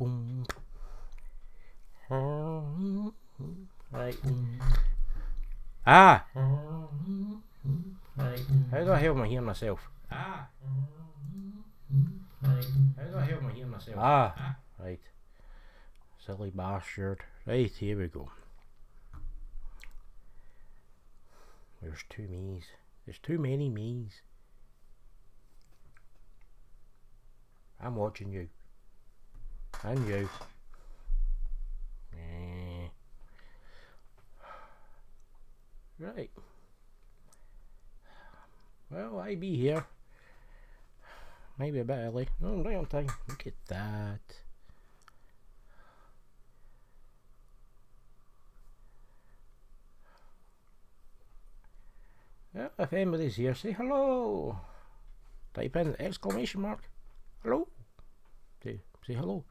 boom. Right. Ah! Right. How the hell am I hearing myself? Ah! Right. How the hell am I hearing myself? Ah! Right. Silly bastard. Right, here we go. There's too me's. There's too many me's. I'm watching you. And you. Right. Well, I be here. Maybe a bit early. No, right on time. Look at that. Well, if anybody's here, say hello. Type in exclamation mark. Hello. Say hello.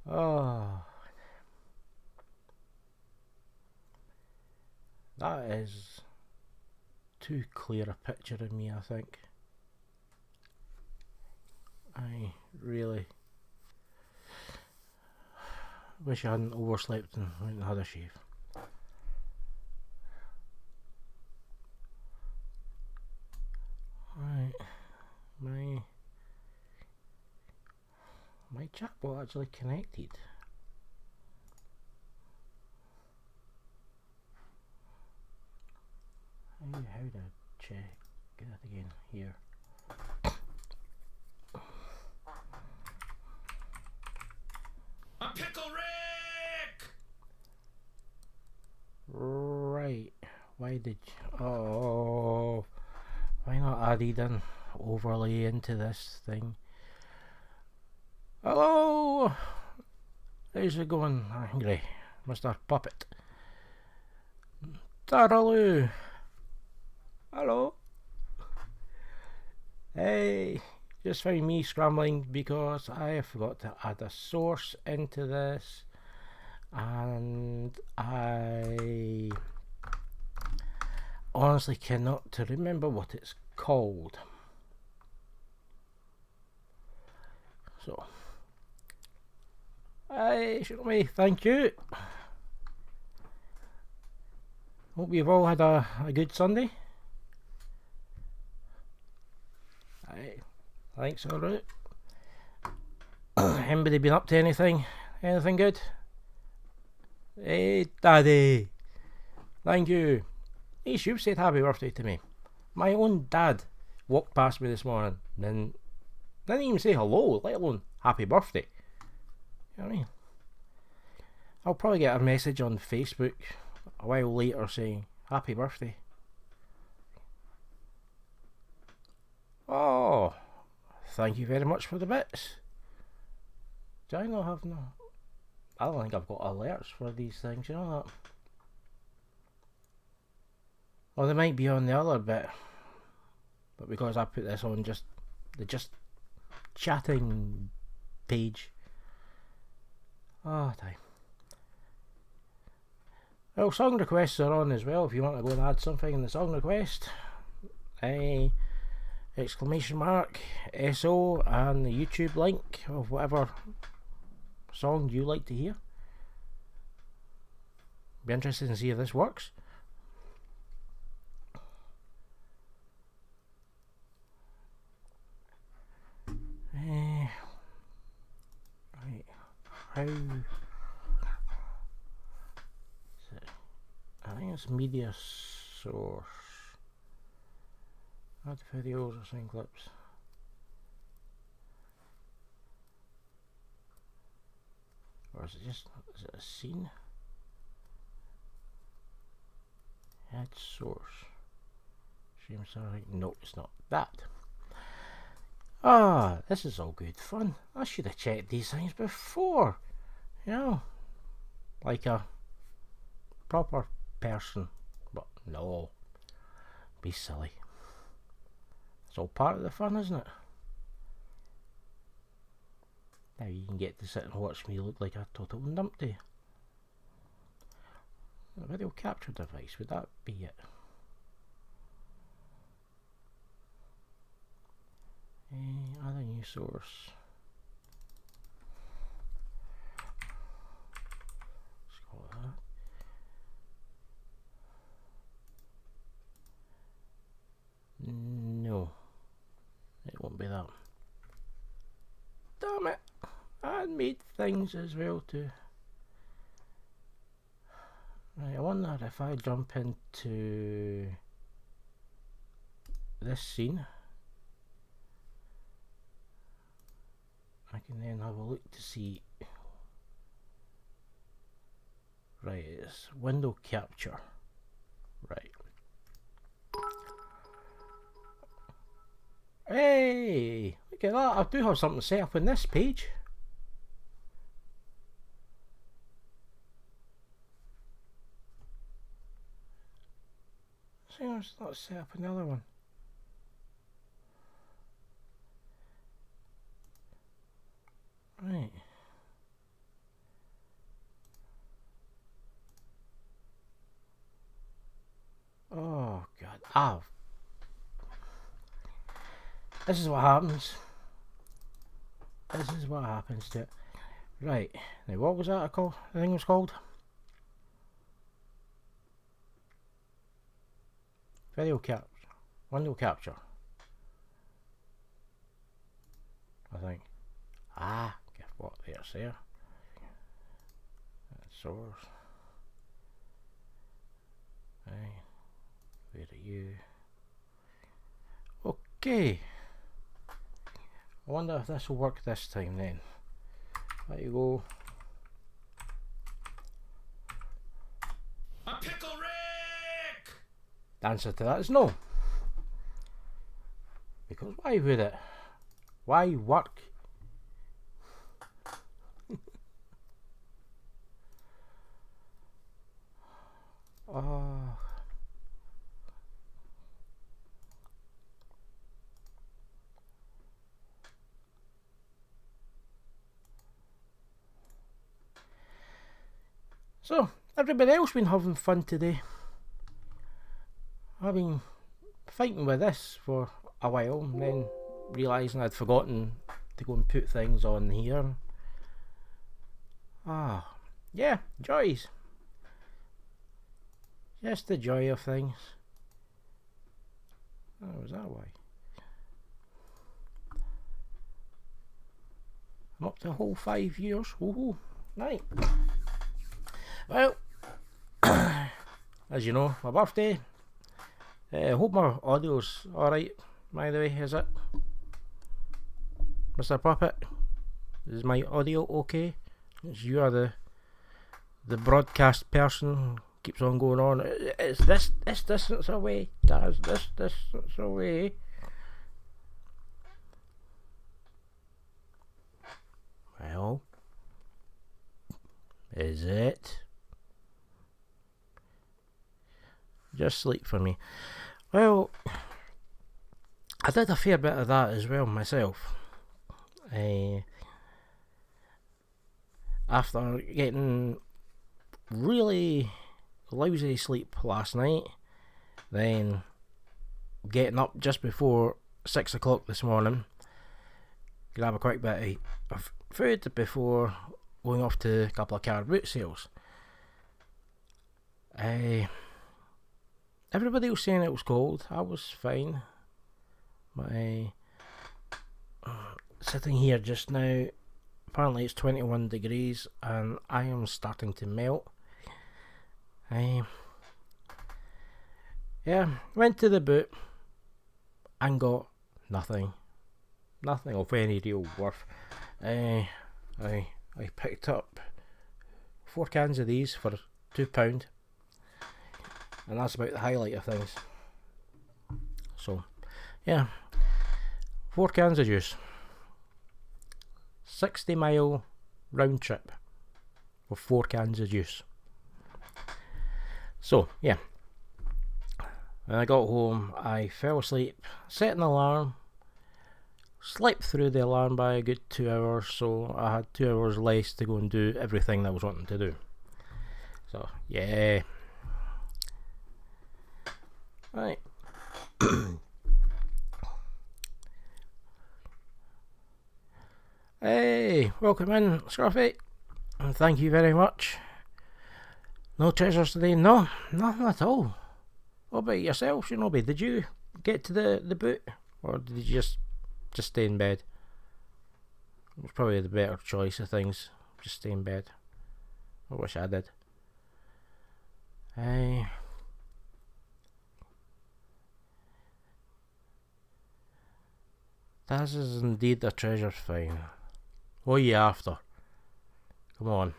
Oh. That is too clear a picture of me, I think. I really wish I hadn't overslept and went and had a shave. Right, my chatbot actually connected. How to check that again here. A pickle Rick! Right, why did you, oh, why not added an overlay into this thing? Hello, how's it going, angry Mr. Puppet? Taraloo. Hello. Hey, just found me scrambling because I forgot to add a source into this, and I honestly cannot to remember what it's called. So, thank you. Hope you've all had a good Sunday. Aye, thanks, alright. Anybody been up to anything? Anything good? Hey, Daddy. Thank you. Hey, you've said happy birthday to me. My own dad walked past me this morning and didn't even say hello, let alone happy birthday. You know what I mean? I'll probably get a message on Facebook a while later saying happy birthday. Oh, thank you very much for the bits. Do I not have no? I don't think I've got alerts for these things, you know that? Well, they might be on the other bit, but because I put this on the just chatting page. Time. Well, song requests are on as well if you want to go and add something in the song request. Exclamation mark SO and the YouTube link of whatever song you like to hear. Be interested to see if this works. Right, how? I think it's media source. Add videos or sound clips. Or is it a scene? Add source. Stream sorry. No, it's not that. This is all good fun. I should have checked these things before. You know, like a proper person. But no, be silly. It's all part of the fun, isn't it? Now you can get to sit and watch me look like a total numpty. A video capture device, would that be it? I think New source. Let's call it that. No, it won't be that. Damn it! I made things as well too. Right, I wonder if I jump into this scene, I can then have a look to see. Right, it's window capture. Right. Hey, look at that! I do have something set up on this page. See, let's set up another one. Right. Oh God! Ah. This is what happens. This is what happens to it. Right. Now, what was that I call? The thing was called? Video capture. Window capture. I think. Ah, guess what? There's there. Source. Right. Where are you? Okay. I wonder if this will work this time then. There you go. A pickle Rick! The answer to that is no. Because why would it? Why work? Oh. So, everybody else been having fun today? I've been fighting with this for a while and then realising I'd forgotten to go and put things on here. Ah, yeah, joys. Just the joy of things. Oh, was that why? I'm up to a whole 5 years. Woohoo! Right. Well, as you know, my birthday. Hope my audio's alright, by the way, is it? Mr. Puppet? Is my audio okay? As you are the broadcast person, keeps on going on. It's this distance away, Daz, this distance away. Well, is it? Just sleep for me. Well, I did a fair bit of that as well myself. After getting really lousy sleep last night, then getting up just before 6 o'clock this morning, grab a quick bit of food before going off to a couple of car boot sales. Everybody was saying it was cold. I was fine. But sitting here just now, apparently it's 21 degrees and I am starting to melt. Yeah, went to the boot and got nothing of any real worth. I picked up 4 cans of these for £2, and that's about the highlight of things. So, yeah, 4 cans of juice, 60-mile round trip with 4 cans of juice. So, yeah, when I got home, I fell asleep, set an alarm, slept through the alarm by a good 2 hours, so I had 2 hours less to go and do everything that I was wanting to do. So, yeah. Right. Hey, welcome in, Scruffy, and thank you very much. No treasures today? No, nothing at all. What about yourself, Shinobi? Did you get to the boot, or did you just stay in bed? It was probably the better choice of things. Just stay in bed. I wish I did. Hey. This is indeed a treasure find. What are you after? Come on.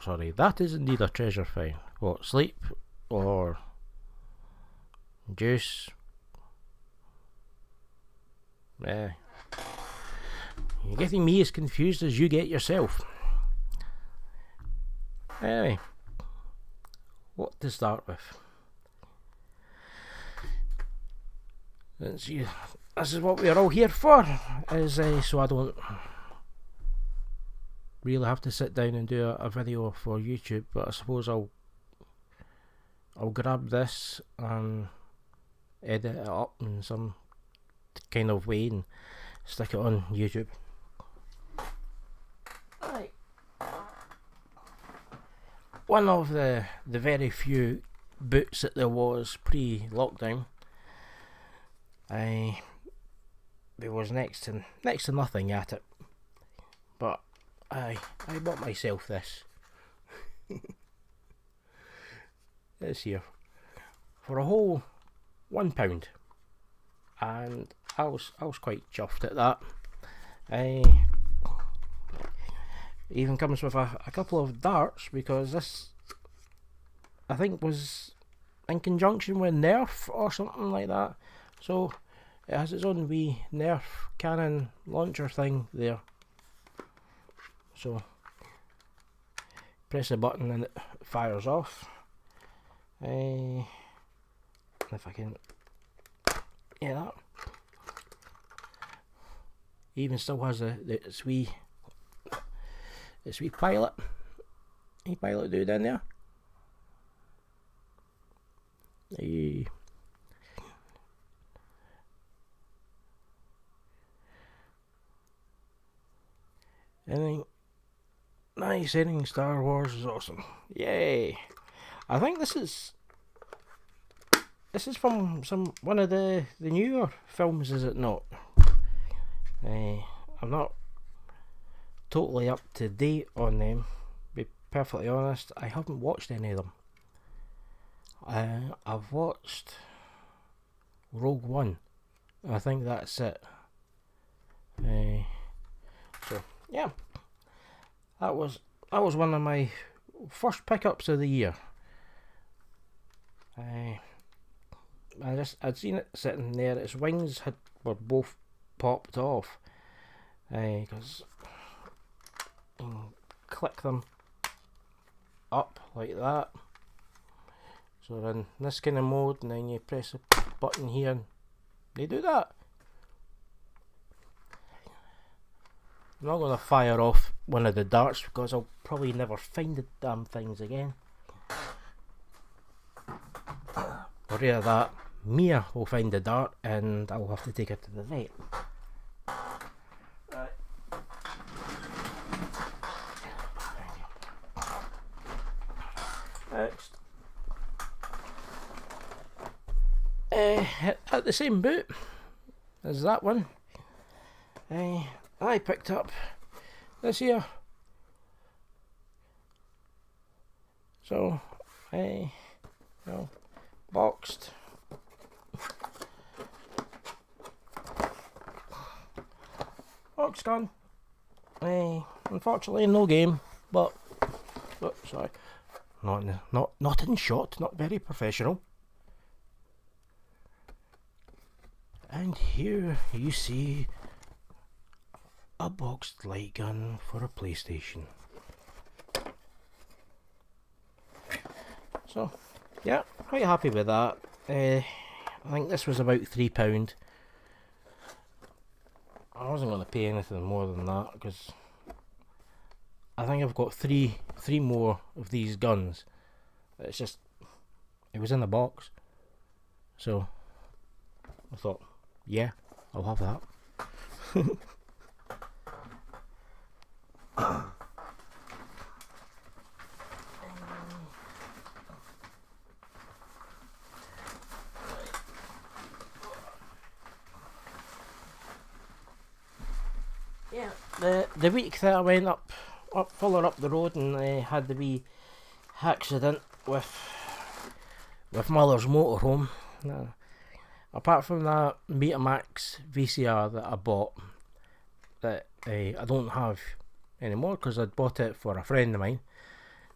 Sorry, that is indeed a treasure find. What, sleep? Or juice? You're getting me as confused as you get yourself. Anyway, what to start with? This is what we're all here for, so I don't really have to sit down and do a video for YouTube, but I suppose I'll grab this and edit it up in some kind of way and stick it on YouTube. Right. One of the very few boots that there was pre-lockdown. There was next to nothing at it, but I bought myself this. This here for a whole £1, and I was quite chuffed at that. Even comes with a couple of darts, because this I think was in conjunction with Nerf or something like that. So it has its own wee Nerf cannon launcher thing there. So press a button and it fires off. If I can, yeah, that. Even still has its wee pilot. Pilot dude in there. Anything Star Wars is awesome. Yay! I think this is from one of the newer films, is it not? I'm not totally up to date on them, to be perfectly honest. I haven't watched any of them. I've watched Rogue One. I think that's it. So yeah, that was one of my first pickups of the year. I'd seen it sitting there. Its wings were both popped off, because you can click them up like that. So they're in this kind of mode, and then you press a button here and they do that. I'm not going to fire off one of the darts, because I'll probably never find the damn things again. Or either that, Mia will find the dart and I'll have to take her to the vet. Next. At the same boot as that one, I picked up this here. So, boxed. Box gun. Unfortunately, no game, but sorry, not in shot, not very professional. And here you see a boxed light gun for a PlayStation. So, yeah, quite happy with that. I think this was about £3. I wasn't going to pay anything more than that, because I think I've got three more of these guns. It's just, it was in the box, so I thought, yeah, I'll have that. Yeah, the week that I went following up the road and I had the wee accident with Mother's motorhome. Apart from that Betamax VCR that I bought, that I don't have anymore because I'd bought it for a friend of mine.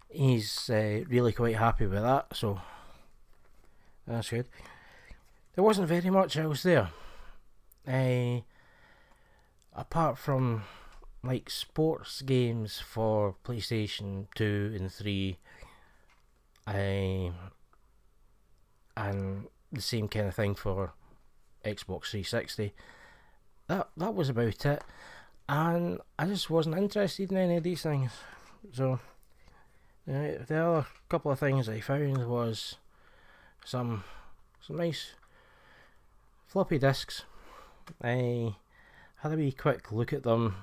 He's really quite happy with that, so that's good. There wasn't very much else there. Apart from like sports games for PlayStation 2 and 3, and the same kind of thing for Xbox 360. That was about it, and I just wasn't interested in any of these things. So the other couple of things I found was some nice floppy disks. I had a wee quick look at them.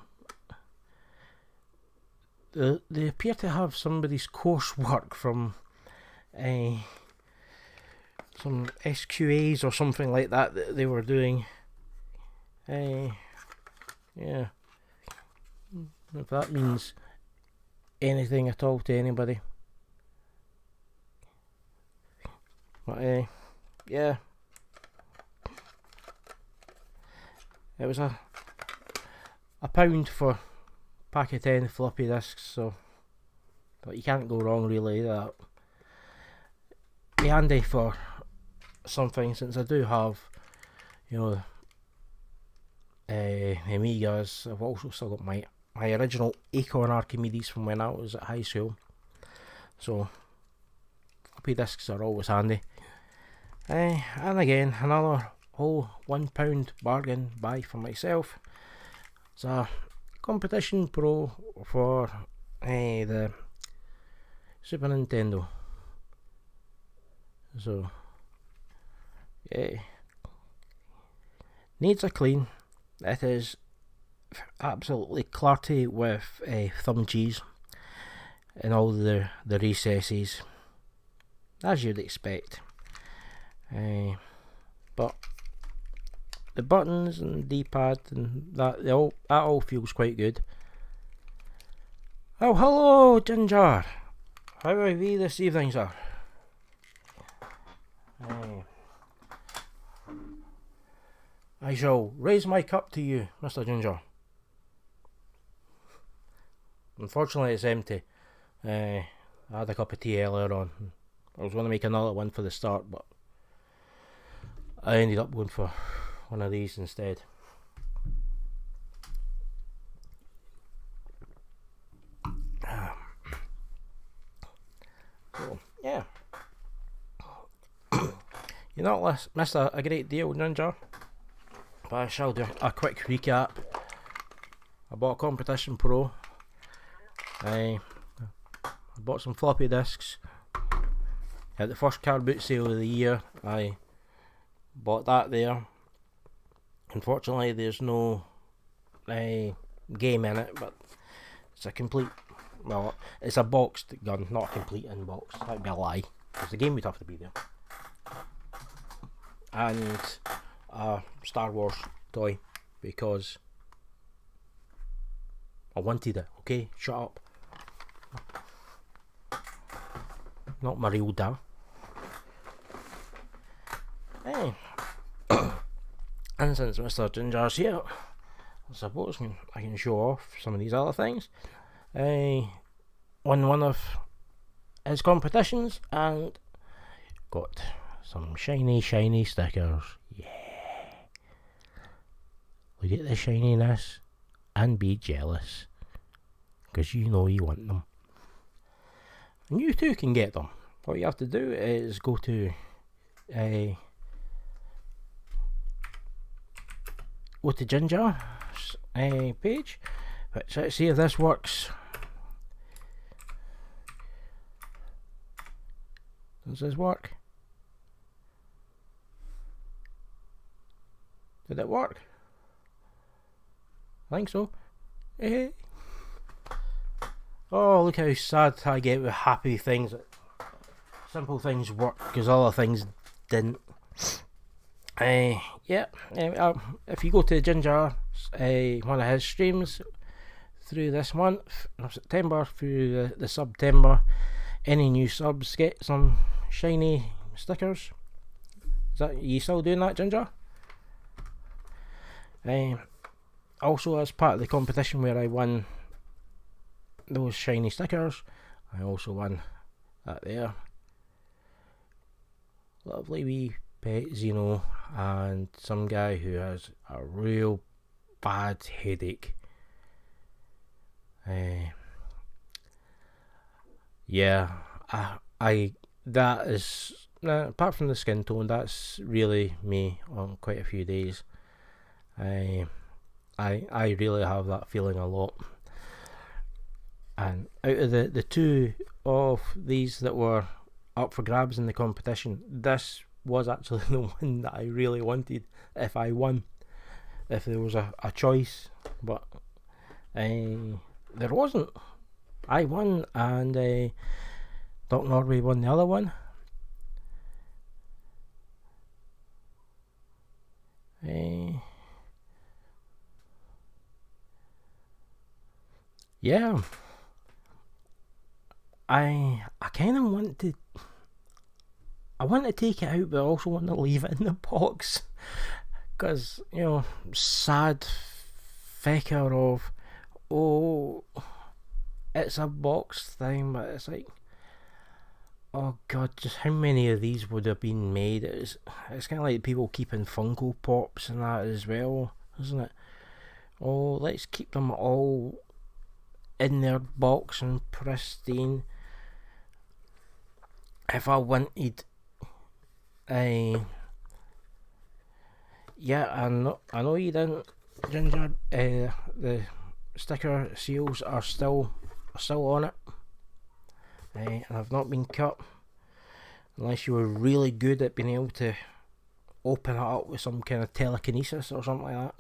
They appear to have somebody's coursework from some SQAs or something like that they were doing. Yeah. If that means anything at all to anybody. But yeah. It was a £1 for a pack of 10 floppy disks, so but you can't go wrong really. That be handy for something, since I do have, Amigas. I've also still got my original Acorn Archimedes from when I was at high school, so floppy disks are always handy. And again, another whole £1 bargain buy for myself. It's a Competition Pro for the Super Nintendo. So yeah, needs a clean. It is absolutely clarty with thumb cheese in all the recesses, as you'd expect. But the buttons and D-pad and that all feels quite good. Oh, hello, Ginger. How are we this evening, sir? I shall raise my cup to you, Mr. Ginger. Unfortunately, it's empty. I had a cup of tea earlier on. I was going to make another one for the start, but I ended up going for one of these instead. So, yeah. You not missed a great deal, Ginger. But I shall do a quick recap. I bought a Competition Pro. I bought some floppy disks. At the first car boot sale of the year, I bought that there. Unfortunately, there's no game in it, but it's a complete. Well, it's a boxed gun, not a complete in-box. That'd be a lie, because the game would have to be there. And a Star Wars toy, because I wanted it. Okay, shut up. Not my real dad. Hey. And since Mr. Ginger's here, I suppose I can show off some of these other things. Won one of his competitions and got some shiny stickers. Yeah. Look at the shininess and be jealous, because you know you want them. And you too can get them. All you have to do is go to Ginger's page. Let's see if this works. Does this work? Did it work? I think so. Eh. Oh, look how sad I get with happy things. Simple things work because other things didn't. Yeah. If you go to Ginger, one of his streams through this month, September through the September, any new subs get some shiny stickers. Is that you still doing that, Ginger? Also, as part of the competition where I won those shiny stickers, I also won that there. Lovely wee pet Xeno and some guy who has a real bad headache. Yeah, I that is apart from the skin tone, that's really me on quite a few days. I really have that feeling a lot. And out of the two of these that were up for grabs in the competition, this was actually the one that I really wanted if I won, if there was a choice, but there wasn't. I won, and Doc Norway won the other one. Yeah, I kind of want to. I want to take it out, but I also want to leave it in the box, because sad fecker of it's a box thing, but it's like, oh god, just how many of these would have been made? It's kind of like people keeping Funko Pops and that as well, isn't it? Oh, let's keep them all in their box and pristine. If I wanted, yeah, I know you didn't, Ginger. The sticker seals are still on it, and have not been cut, unless you were really good at being able to open it up with some kind of telekinesis or something like that.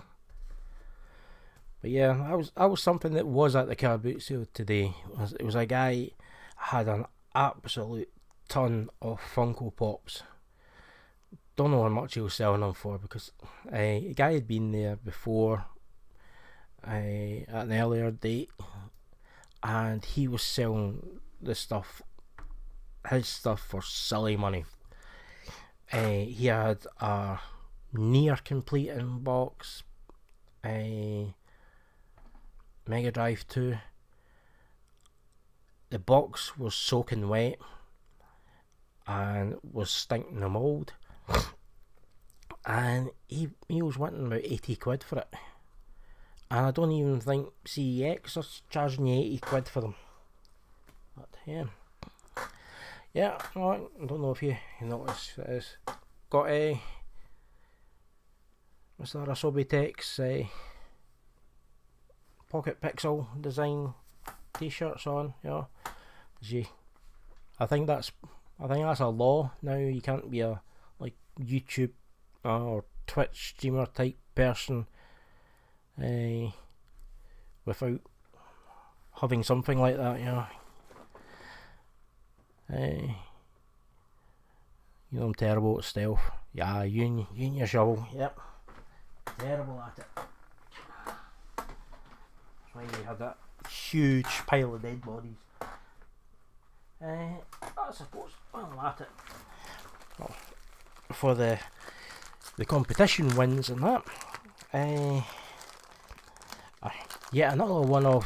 But yeah, that was something that was at the car boot sale today. It was a guy had an absolute ton of Funko Pops. Don't know how much he was selling them for, because a guy had been there before at an earlier date, and he was selling his stuff for silly money. He had a near complete inbox, a Mega Drive 2. The box was soaking wet and was stinking of mould, and he was wanting about 80 quid for it, and I don't even think CEX are charging you 80 quid for them. But yeah, no, I don't know if you notice, it's got a Mr. Asobitex Pocket Pixel design t-shirts on, I think that's a law now. You can't be a YouTube or Twitch streamer type person without having something like that, I'm terrible at stealth. Yeah, you and your shovel. Yep, terrible at it. That's why we had that huge pile of dead bodies. I suppose I'll at it. Well, for the competition wins and that. Yet another one of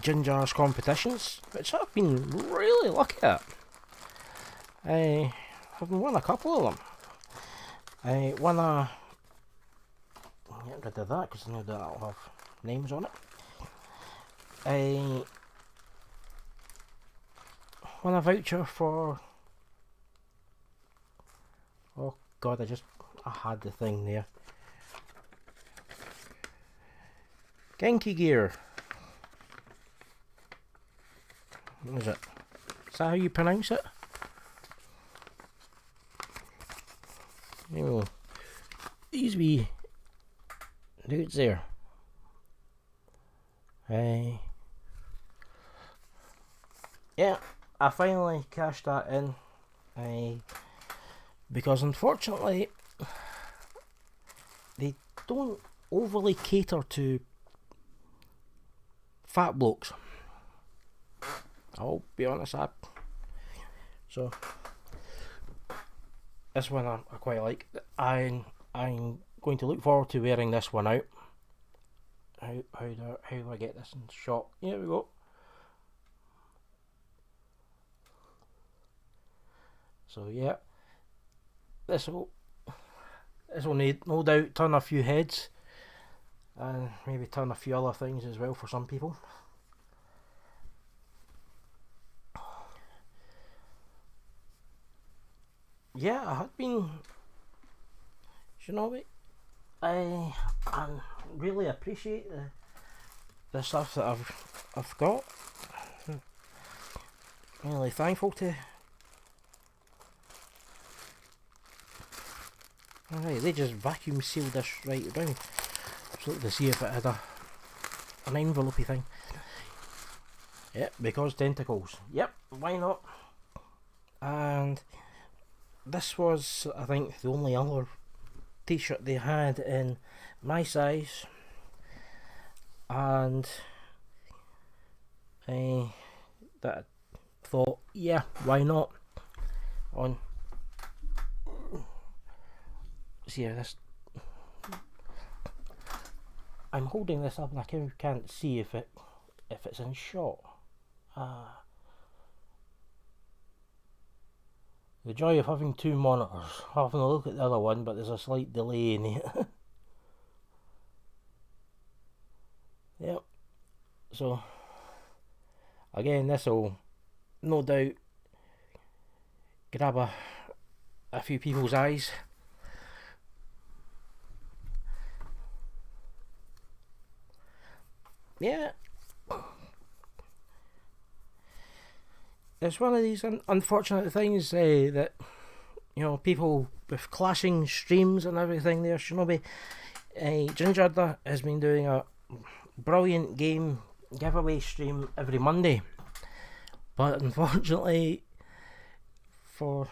Ginger's competitions, which I've been really lucky at. I've won a couple of them. I won a. I'll get rid of that because I know that I'll have names on it. I won a voucher for. Oh god, I had the thing there. Genki Gear. What is it? Is that how you pronounce it? These wee dudes there. Yeah, I finally cashed that in. Because unfortunately, they don't overly cater to fat blokes. I'll be honest, so this one I quite like. I'm going to look forward to wearing this one out. How do I get this in shot? Here we go. So yeah, this will need no doubt turn a few heads, and maybe turn a few other things as well for some people. Yeah, I had been, you know, I really appreciate the stuff that I've got. I'm really thankful to. Alright, they just vacuum sealed this right down. Just look to see if it had an envelopey thing. Yep, because tentacles. Yep, why not? And this was, I think, the only other t-shirt they had in my size, and that I thought, yeah, why not? See how this. I'm holding this up and I can't see if it's in shot. The joy of having two monitors. Having a look at the other one, but there's a slight delay in it. Yep. So again, this will no doubt grab a few people's eyes. Yeah. It's one of these unfortunate things that, you know, people with clashing streams and everything there. Shinobi Ginger has been doing a brilliant game giveaway stream every Monday, but unfortunately for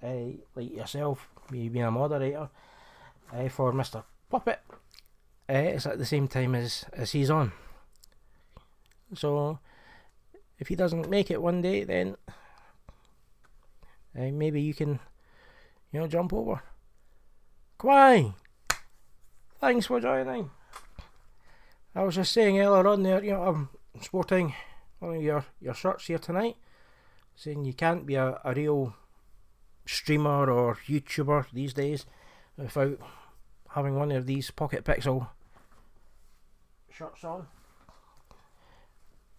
like yourself, me being a moderator, for Mr. Puppet, it's at the same time as he's on. So if he doesn't make it one day, then maybe you can, you know, jump over. Kwai, thanks for joining. I was just saying earlier on there, you know, I'm sporting one of your shirts here tonight, saying you can't be a real streamer or YouTuber these days without having one of these Pocket Pixel shirts on.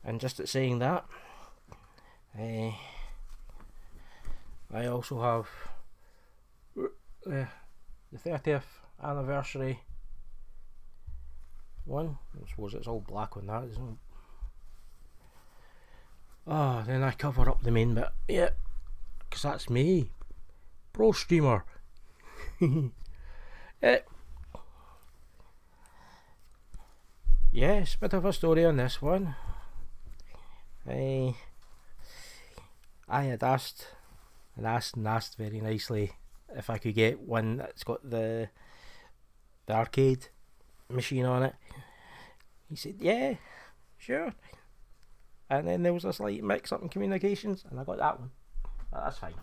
And just at saying that, I also have the 30th anniversary one. I suppose it's all black on that, isn't it? Then I cover up the main bit. Yeah, because that's me, pro streamer. Yes, bit of a story on this one. I had asked very nicely if I could get one that's got the arcade machine on it. He said, yeah, sure. And then there was a slight mix up in communications, and I got that one. But that's fine.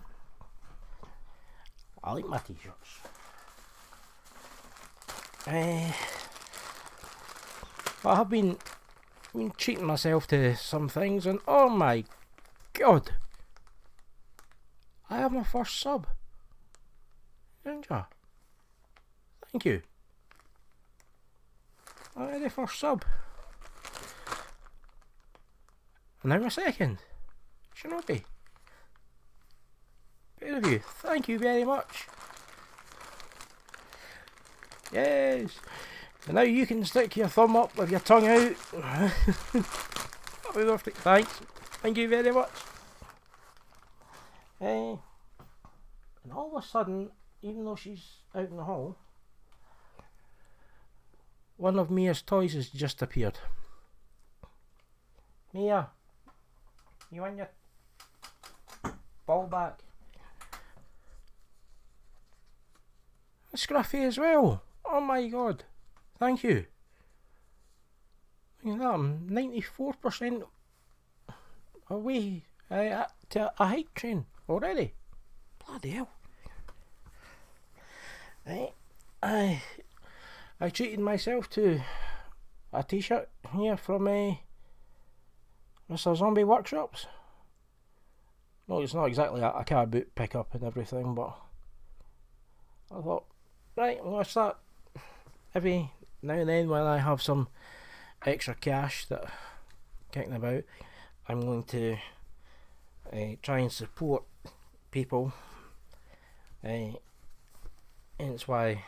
I like my t-shirts. I have been treating myself to some things, and oh my god, I have my first sub. Ninja, thank you. I had the first sub. And now my second. Shinobi, both of you, thank you very much. Yes. And now you can stick your thumb up with your tongue out. Happy birthday. Thanks. Thank you very much. And all of a sudden, even though she's out in the hall, one of Mia's toys has just appeared. Mia, you want your ball back? Scruffy as well. Oh my god. Thank you. Look at that, I'm 94% away to a hype train already. Bloody hell. Right. I treated myself to a t-shirt here from Mr. Zombie Workshops. No, it's not exactly a car boot pickup and everything, but I thought, right, I'm going to start every now and then when I have some extra cash that kicking about. I'm going to try and support people, and it's why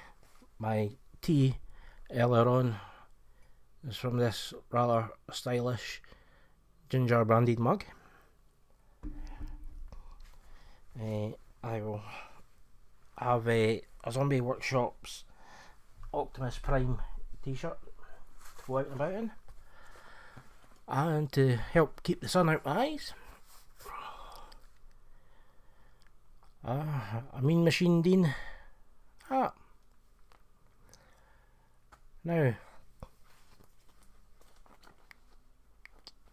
my tea earlier on is from this rather stylish ginger branded mug. I will have a Zombie Workshops Optimus Prime t-shirt to go out and about in, and to help keep the sun out my eyes, a Mean Machine Dean hat. Now,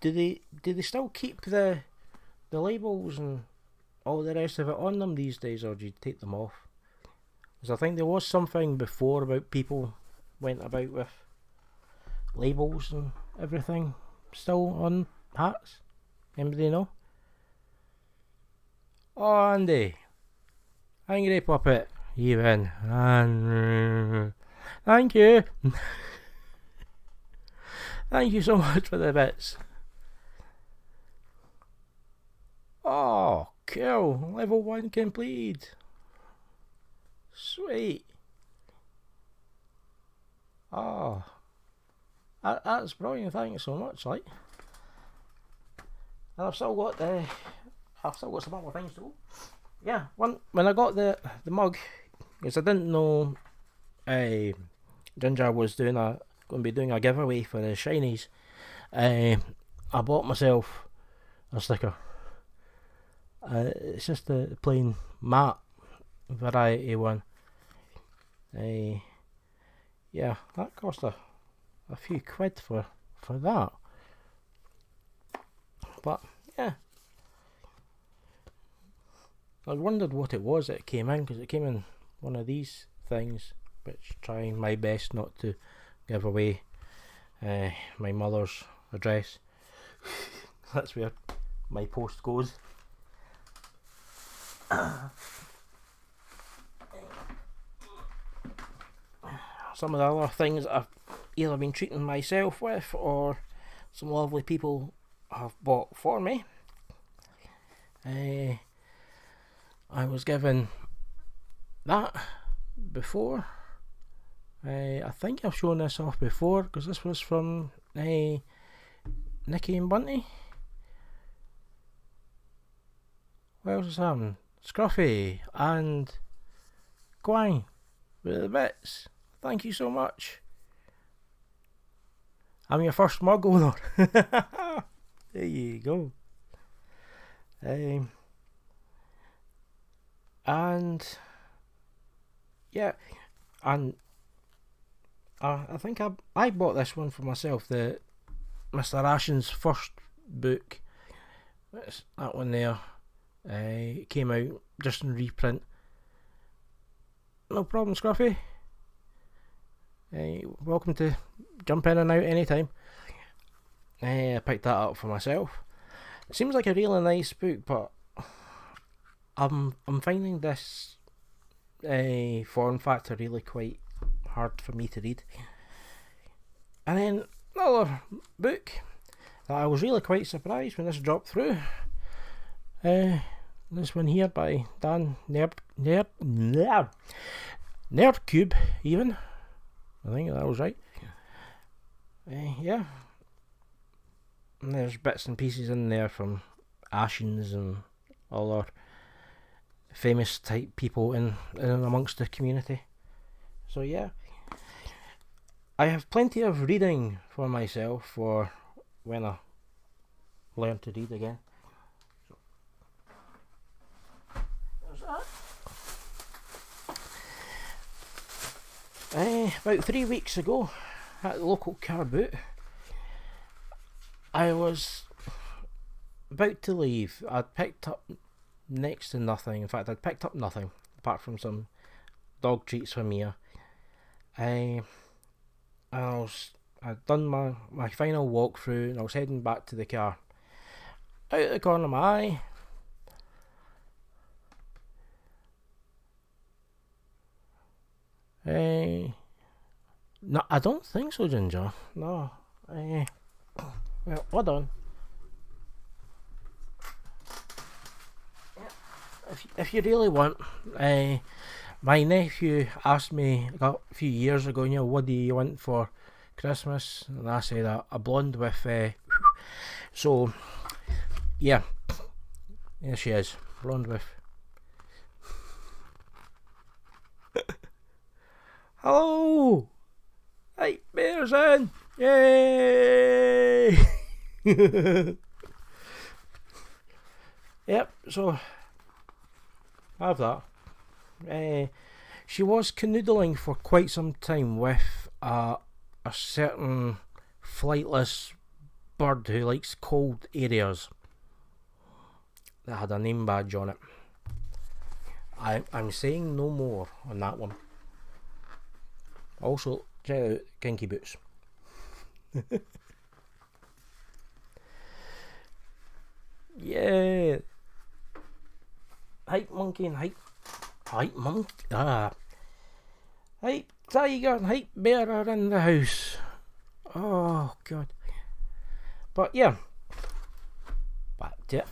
do they still keep the labels and all the rest of it on them these days, or do you take them off? Because I think there was something before about people went about with labels and everything still on hats. Anybody know? Oh, Andy. Angry Puppet. You win. Thank you. Thank you so much for the bits. Oh, cool. Level 1 complete. Sweet. Oh, that's brilliant. Thank you so much. Like, and I've still got some other things to go. Yeah, when I got the mug, because I didn't know Ginger was going to be doing a giveaway for the shinies. I bought myself a sticker. It's just the plain matte variety one. Yeah, that cost a few quid for that. But yeah, I wondered what it was that came in, because it came in one of these things, which trying my best not to give away my mother's address. That's where my post goes. Some of the other things I've either been treating myself with, or some lovely people have bought for me. I was given that before. I think I've shown this off before, because this was from Nicky and Bunty. What else is happening? Scruffy and Quang with the bits. Thank you so much. I'm your first mug owner. There you go. And yeah, and I think I bought this one for myself, the Mr. Ashen's first book. It's that one there. It came out just in reprint. No problem, Scruffy. Welcome to jump in and out anytime. I picked that up for myself. It seems like a really nice book, but I'm finding this form factor really quite hard for me to read. And then another book that I was really quite surprised when this dropped through. This one here by Dan Nerdcube, even. I think that was right. Yeah. And there's bits and pieces in there from 18's and all our famous type people in amongst the community. So yeah, I have plenty of reading for myself for when I learn to read again. So, there's that. About 3 weeks ago, at the local car boot, I was about to leave. I'd picked up next to nothing. In fact, I'd picked up nothing apart from some dog treats for Mia. I'd done my final walkthrough and I was heading back to the car. Out of the corner of my eye. No, I don't think so, Ginger. No. Well, hold on. If you really want, my nephew asked me a few years ago, what do you want for Christmas? And I said a blonde with, so, yeah. There she is, blonde with. Hello! Nightmares in! Yay! Yep, so have that. She was canoodling for quite some time with a certain flightless bird who likes cold areas that had a name badge on it. I'm saying no more on that one. Also, check out Kinky Boots. Yeah. Hype monkey and hype monkey. Hype tiger and hype bear are in the house. Oh god. But yeah. Back to it.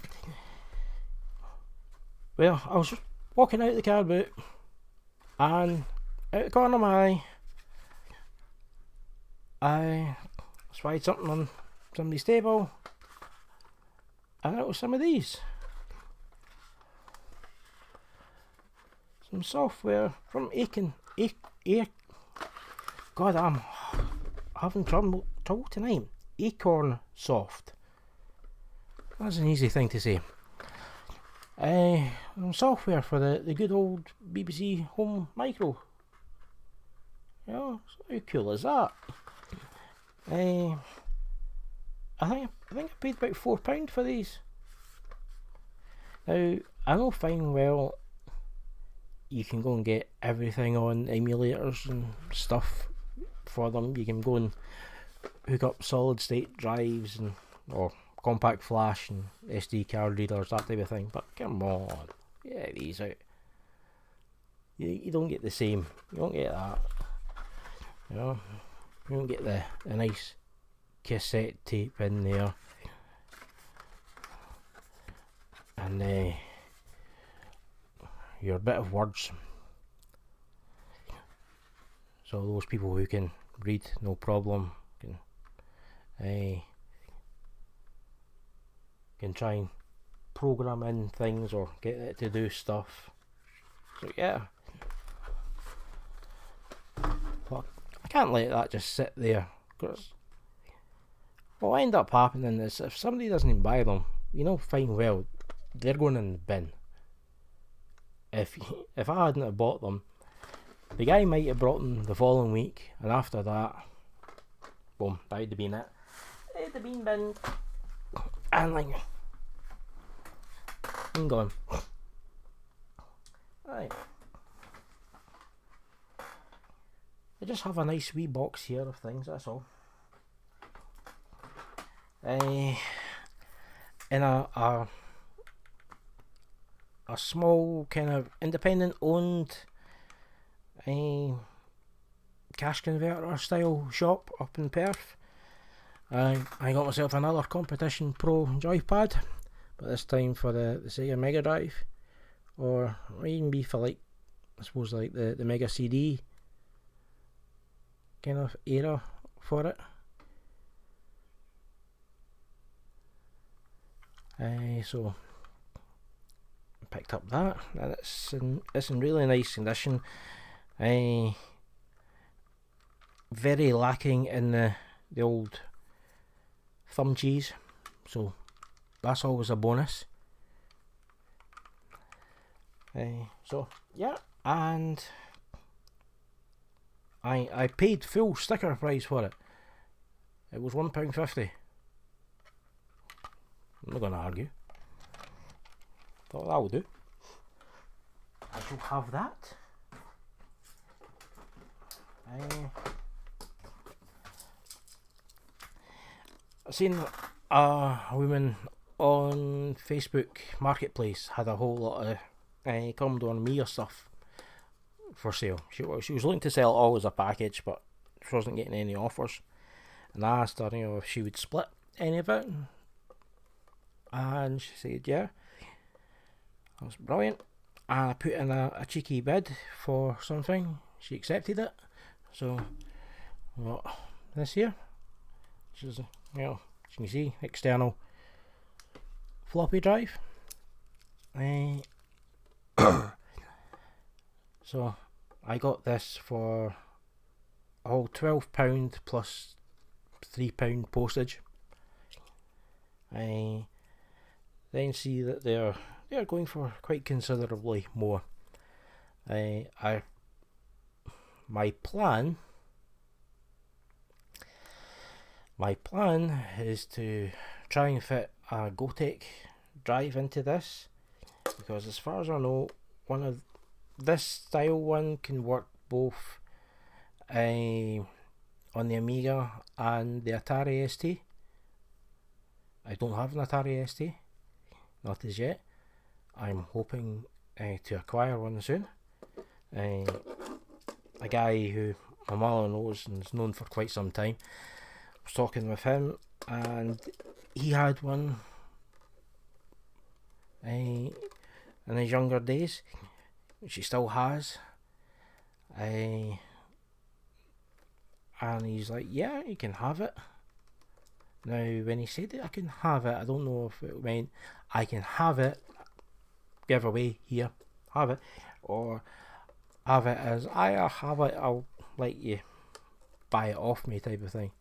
Well, I was walking out the car boot and out the corner of my eye I spied something on somebody's table and it was some of these. Some software from God, I'm having trouble tonight. Acorn Soft. That's an easy thing to say. Some software for the good old BBC Home Micro. Yeah, how cool is that? I think I paid about £4 for these. Now I know fine well you can go and get everything on emulators and stuff for them. You can go and hook up solid state drives and or compact flash and SD card readers, that type of thing. But come on, get these out. You don't get the same. You don't get that. You don't get the nice cassette tape in there. And your bit of words. So those people who can read, no problem, can try and program in things or get it to do stuff. So yeah. But I can't let that just sit there, because what will end up happening is if somebody doesn't buy them, fine well, they're going in the bin. If I hadn't have bought them, the guy might have brought them the following week, and after that, boom, that would have been it. It'd have been bin, and I'm gone. Right. I just have a nice wee box here of things, that's all. In a small kind of independent owned cash converter style shop up in Perth. I got myself another Competition Pro joypad, but this time for the Sega Mega Drive, or even be for I suppose the Mega CD kind of era for it. So I picked up that, and it's in really nice condition. Very lacking in the old thumb cheese, so that's always a bonus. So yeah, and I paid full sticker price for it. It was £1.50. I'm not gonna argue. Thought that would do. I shall have that. I seen a woman on Facebook Marketplace had a whole lot of Commodore Amiga stuff for sale. She was looking to sell it all as a package, but she wasn't getting any offers. And I asked her, if she would split any of it, and she said yeah. That was brilliant. And I put in a cheeky bid for something. She accepted it. So, what this here, which is, as you can see, external floppy drive. So I got this for all £12 plus £3 postage. I then see that they're going for quite considerably more. My plan is to try and fit a Gotek drive into this, because as far as I know, one of this style one can work both on the Amiga and the Atari ST. I don't have an Atari ST, not as yet. I'm hoping to acquire one soon. A guy who my mother knows and is known for quite some time, I was talking with him, and he had one in his younger days, which he still has. And he's like, yeah, you can have it. Now, when he said that I can have it, I don't know if it meant I can have it, give away here, have it, or have it as I have it, I'll let you buy it off me type of thing.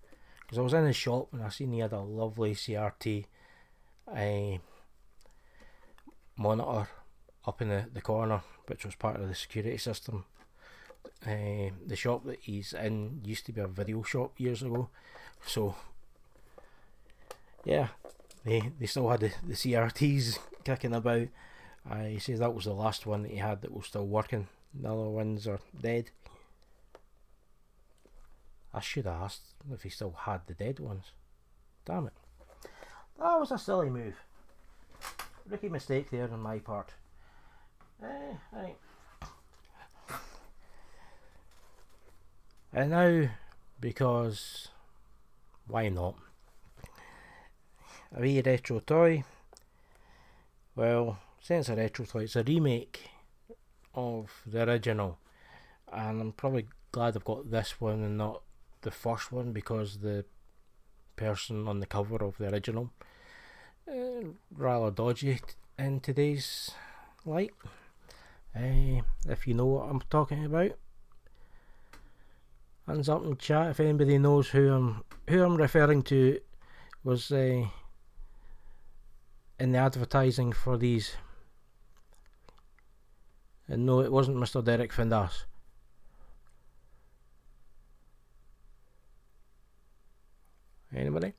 Because I was in his shop and I seen he had a lovely CRT monitor up in the corner, which was part of the security system. The shop that he's in used to be a video shop years ago, so yeah, they still had the CRTs kicking about. He says that was the last one that he had that was still working. The other ones are dead. I should have asked if he still had the dead ones. Damn it. That was a silly move. Rookie mistake there on my part. Right. And now, because why not? A wee retro toy. Well, since a retro toy, it's a remake of the original, and I'm probably glad I've got this one and not the first one, because the person on the cover of the original rather dodgy in today's light. If you know what I'm talking about, hands up in chat if anybody knows who I'm referring to. Was in the advertising for these. And no, it wasn't Mr. Derek Findas. Anybody?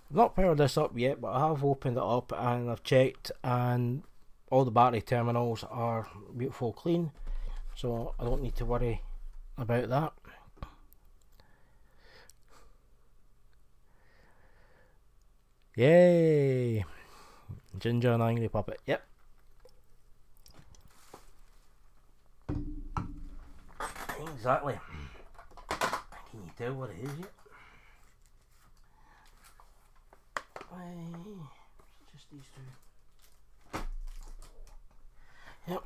I've not powered this up yet, but I have opened it up and I've checked, and all the battery terminals are beautiful clean, so I don't need to worry about that. Yay! Ginger and Angry Puppet, yep. Exactly. Can you tell what it is yet? Just these two. Yep.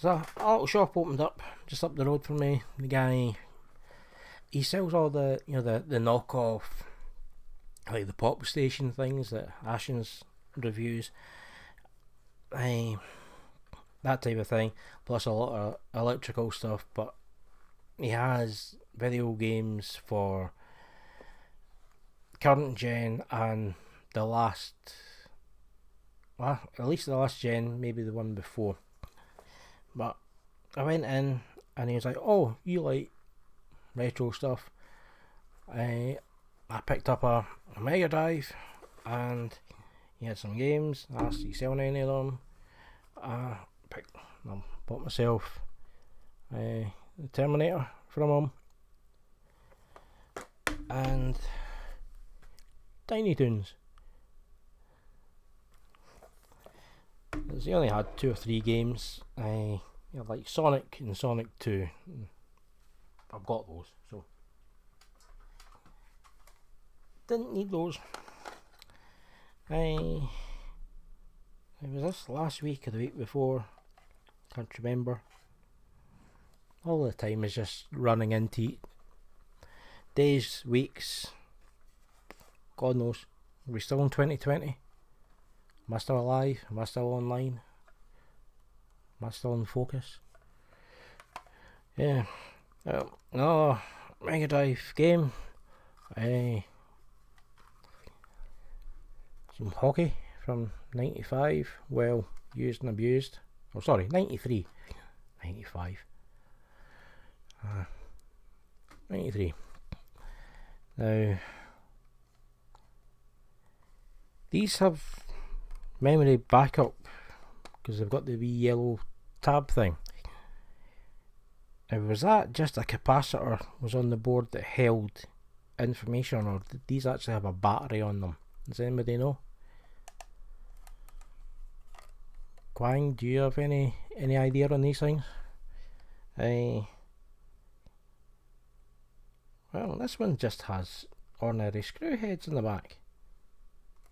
There's a little shop opened up just up the road from me. The guy, he sells all the the knockoff, like the pop station things that Ashens reviews, that type of thing, plus a lot of electrical stuff. But he has video games for current gen and the last, well, at least the last gen, maybe the one before. But I went in and he was like, "Oh, you like retro stuff?" I picked up a Mega Drive and he had some games. I asked, "Are you selling any of them?" I bought myself the Terminator from him and Tiny Toons. He only had 2 or 3 games. Like Sonic and Sonic 2. I've got those, so didn't need those. It was this last week or the week before, can't remember. All the time is just running into days, weeks, God knows. Are we still in 2020? Am I still alive? Am I still online? Am I still in focus? Yeah. Another Mega Drive game. Some hockey from 95. Well used and abused. Oh, sorry, 93. 95. 93. Now, these have memory backup because they've got the wee yellow tab thing. Now, was that just a capacitor was on the board that held information, or did these actually have a battery on them? Does anybody know? Quang, do you have any idea on these things? Well, this one just has ordinary screw heads in the back.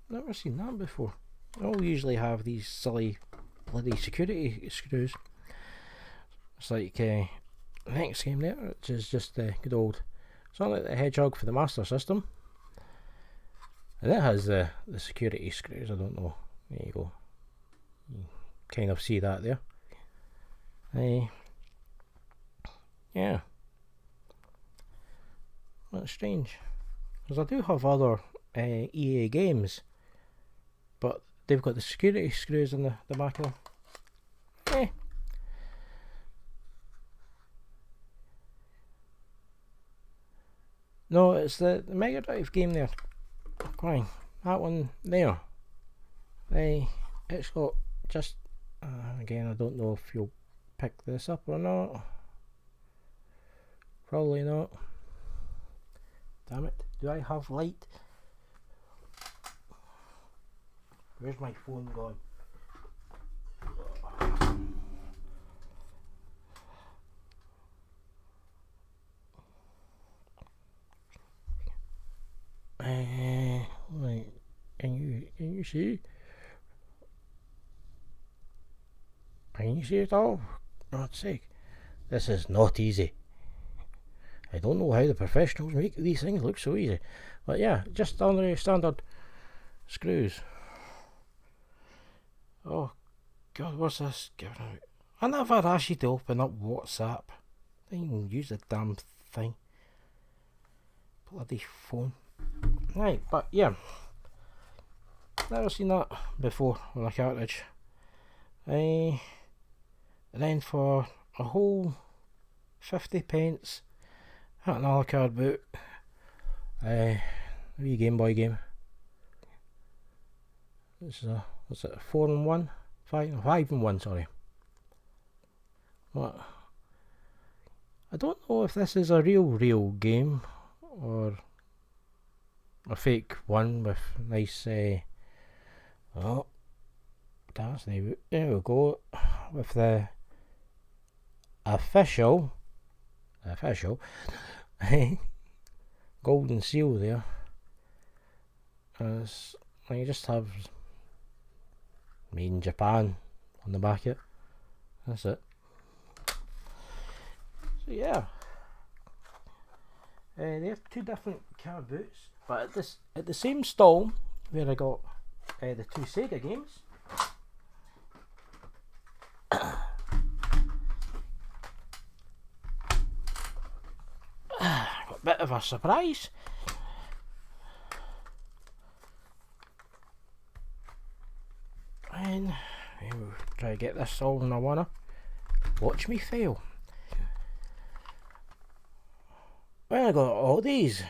Never seen that before. I all usually have these silly bloody security screws. It's like the next game there, which is just the good old Sonic the Hedgehog for the Master System. And it has the security screws, I don't know. There you go. You kind of see that there. Yeah. That's strange. Because I do have other EA games, but they've got the security screws in the back of them. No, it's the Mega Drive game there. Fine. That one there. It's got just... again, I don't know if you'll pick this up or not. Probably not. Damn it. Do I have light? Where's my phone gone? Right. Can you see? Can you see it all? For God's sake. This is not easy. I don't know how the professionals make these things look so easy. But yeah, just ordinary standard screws. Oh God, what's this giving out? I never asked you to open up WhatsApp. I didn't even use the damn thing. Bloody phone. Right, but yeah. Never seen that before on a cartridge. And then for a whole 50 pence, had another card boot. A wee Gameboy game. This is what's it, 4-in-1? 5-in-1, sorry. What? I don't know if this is a real game or a fake one with nice oh, that's the, there we go, with the official golden seal there. As you just have made in Japan on the back of it. That's it. So yeah, they have 2 different car boots, but at the same stall where I got the 2 Sega games. Got a bit of a surprise. get this all in a wanna. Watch me fail. Well, I got all these.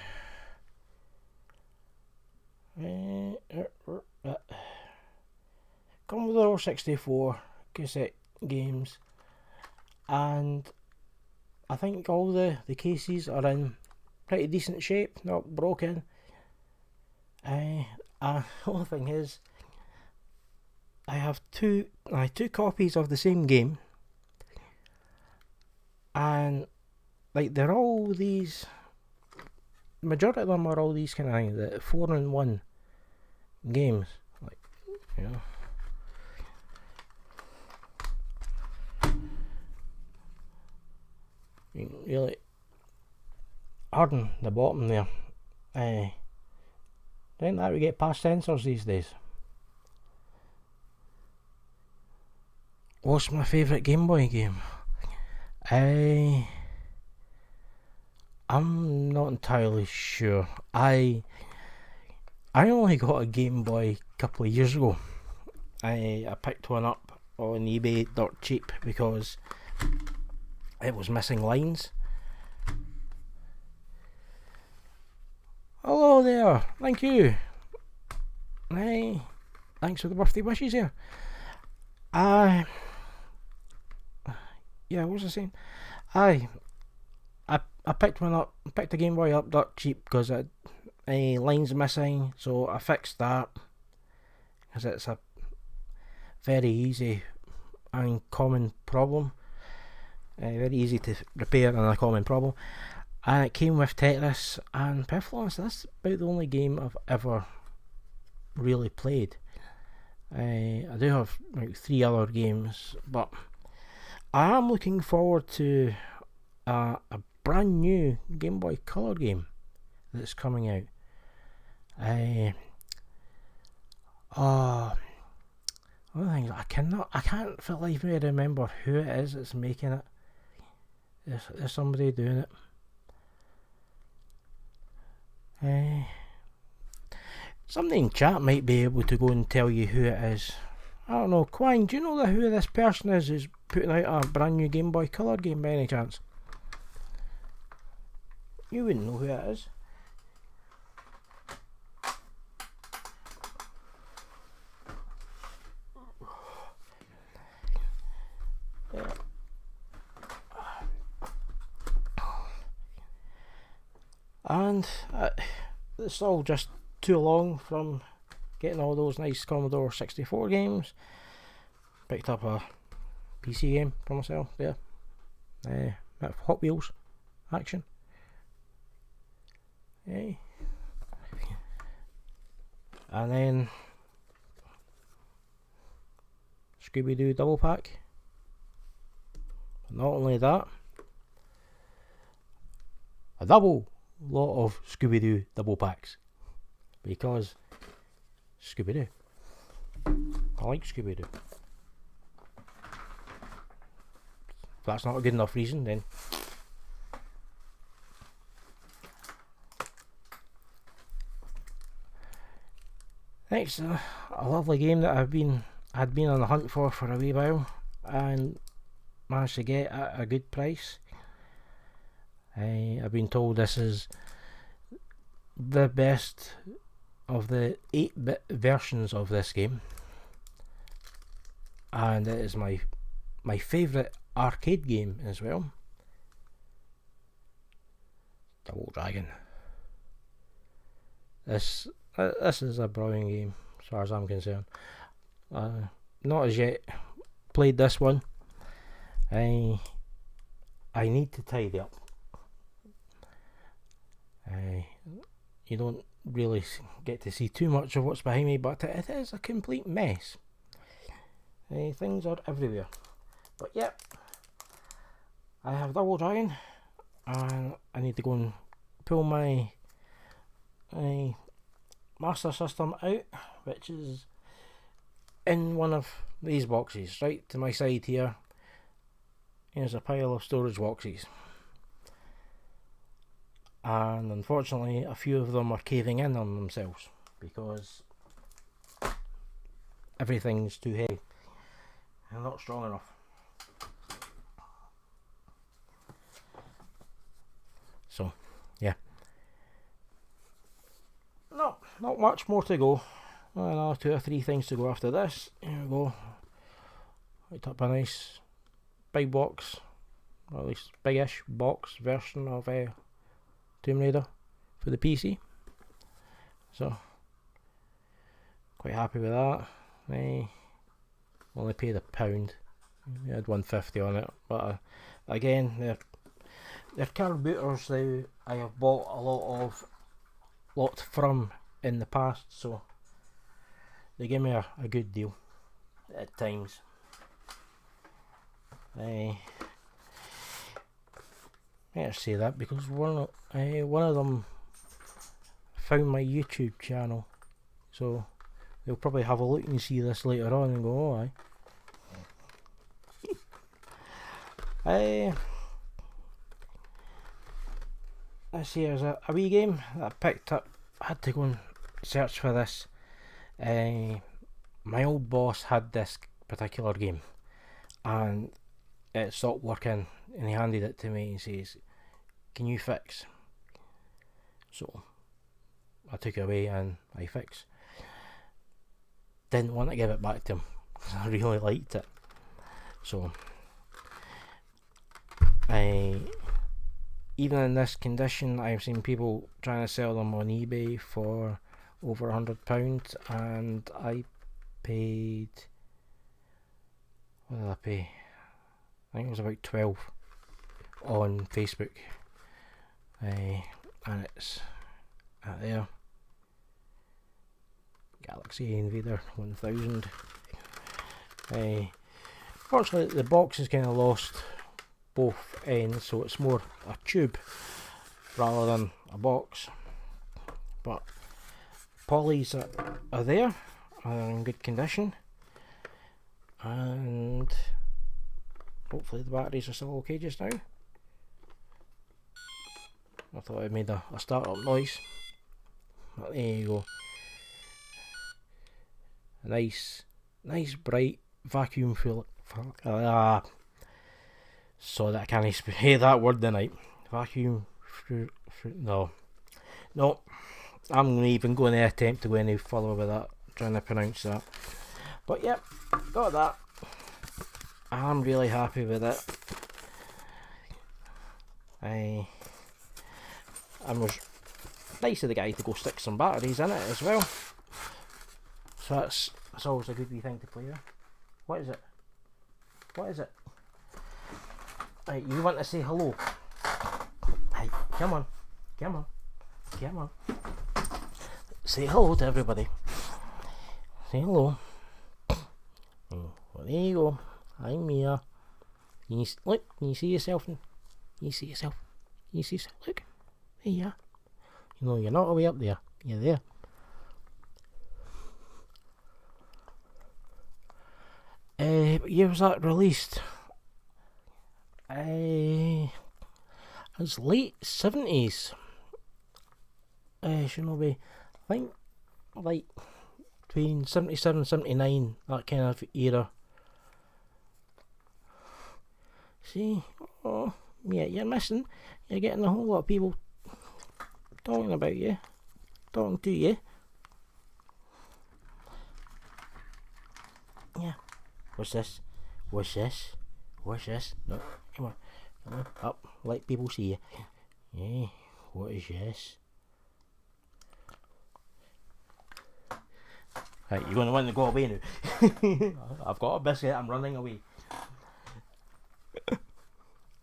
Commodore 64 cassette games, and I think all the cases are in pretty decent shape, not broken. The only thing is, I have two copies of the same game, and like they're all these. Majority of them are all these kind of things, the 4-in-1 games, like, you know. You can really harden the bottom there. Don't that we get past sensors these days. What's my favourite Game Boy game? I'm not entirely sure. I only got a Game Boy a couple of years ago. I picked one up on eBay dirt cheap because it was missing lines. Hello there, thank you. Hey, thanks for the birthday wishes here. Yeah, what was I saying? I picked one up, picked the Game Boy up dirt cheap because a line's missing, so I fixed that because it's a very easy and common problem. Very easy to repair and a common problem. And it came with Tetris, and perfectly honest, that's about the only game I've ever really played. I do have like 3 other games, but I am looking forward to a brand new Game Boy Color game that's coming out. One thing I can't for the life of me remember who it is that's making it. There's somebody doing it. Somebody in chat might be able to go and tell you who it is. I don't know. Quine, do you know who this person is who's putting out a brand new Game Boy Color game by any chance? You wouldn't know who it is. Yeah. And it's all just too long from getting all those nice Commodore 64 games. Picked up a PC game for myself there. Hot Wheels action. And then Scooby-Doo double pack. Not only that, a double lot of Scooby-Doo double packs, because Scooby-Doo. I like Scooby-Doo. If that's not a good enough reason, then next, a lovely game that had been on the hunt for a wee while, and managed to get at a good price. I've been told this is the best of the 8-bit versions of this game, and it is my favourite arcade game as well. Double Dragon. This is a brilliant game as far as I'm concerned. Not as yet played this one. I need to tidy up. You don't really get to see too much of what's behind me, but it is a complete mess. Things are everywhere. But yep, I have Double Dragon, and I need to go and pull my Master System out, which is in one of these boxes. Right to my side here, here's a pile of storage boxes, and unfortunately a few of them are caving in on themselves because everything's too heavy. They're not strong enough. So, yeah. No, not much more to go. Another 2 or 3 things to go after this. Here we go. Picked up a nice big box, or at least big-ish box version of Tomb Raider for the PC. So, quite happy with that. Only paid £1. I had £1.50 on it, but again, they're card booters that I have bought a lot from in the past, so they give me a good deal at times. Better say that because one of them found my YouTube channel, so they'll probably have a look and see this later on and go, oh aye. This here's a wee game that I picked up. I had to go and search for this. My old boss had this particular game and it stopped working, and he handed it to me and says, can you fix? So I took it away and I fixed. Didn't want to give it back to him because I really liked it. So even in this condition, I've seen people trying to sell them on eBay for over £100, and I paid, what did I pay? I think it was about 12 on Facebook, and it's out there. Galaxy Invader 1000. Fortunately, the box is kind of lost both ends, so it's more a tube rather than a box. But polys are there, are in good condition, and hopefully the batteries are still okay just now. I thought I made a start-up noise. But there you go. A nice bright vacuum full. So that I can't say that word tonight. Vacuum. No. I'm even going to attempt to go any further with that, trying to pronounce that. But yep, got that. I'm really happy with it. I was nice of the guy to go stick some batteries in it as well. So that's always a good wee thing to play with. What is it? Right, you want to say hello? Hey, come on. Say hello to everybody. Say hello. Well, there you go. I'm Mia. Look, can you see yourself? Look. There you are. You know, you're not all the way up there. You're there. What year was that released? It's late 70s. Should not be. I think like between 77 79, that kind of era. See, oh yeah, you're missing. You're getting a whole lot of people talking about you, talking to you. Yeah. What's this? No, come on, up, let people see you. Yeah, what is this? Right, you're going to want to go away now. I've got a biscuit, I'm running away.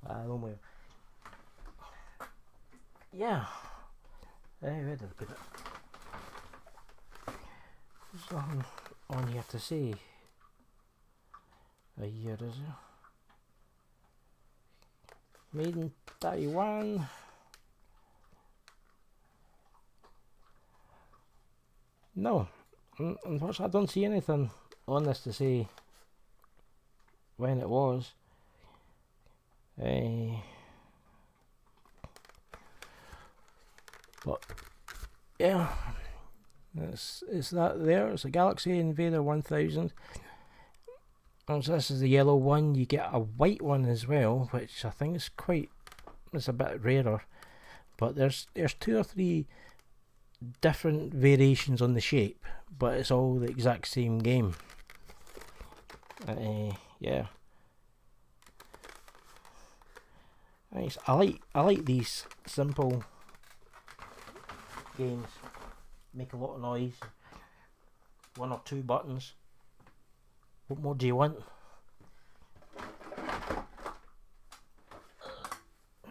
Don't worry. Yeah. Where did I put it? There's nothing on here to say. A year, is it? Made in Taiwan. No, unfortunately I don't see anything on this to say when it was. But yeah, it's that there. It's a Galaxy Invader 1000. So this is the yellow one. You get a white one as well, which I think is it's a bit rarer. But there's 2 or 3 different variations on the shape, but it's all the exact same game. Yeah. Nice. I like these simple games. Make a lot of noise. 1 or 2 buttons. What more do you want?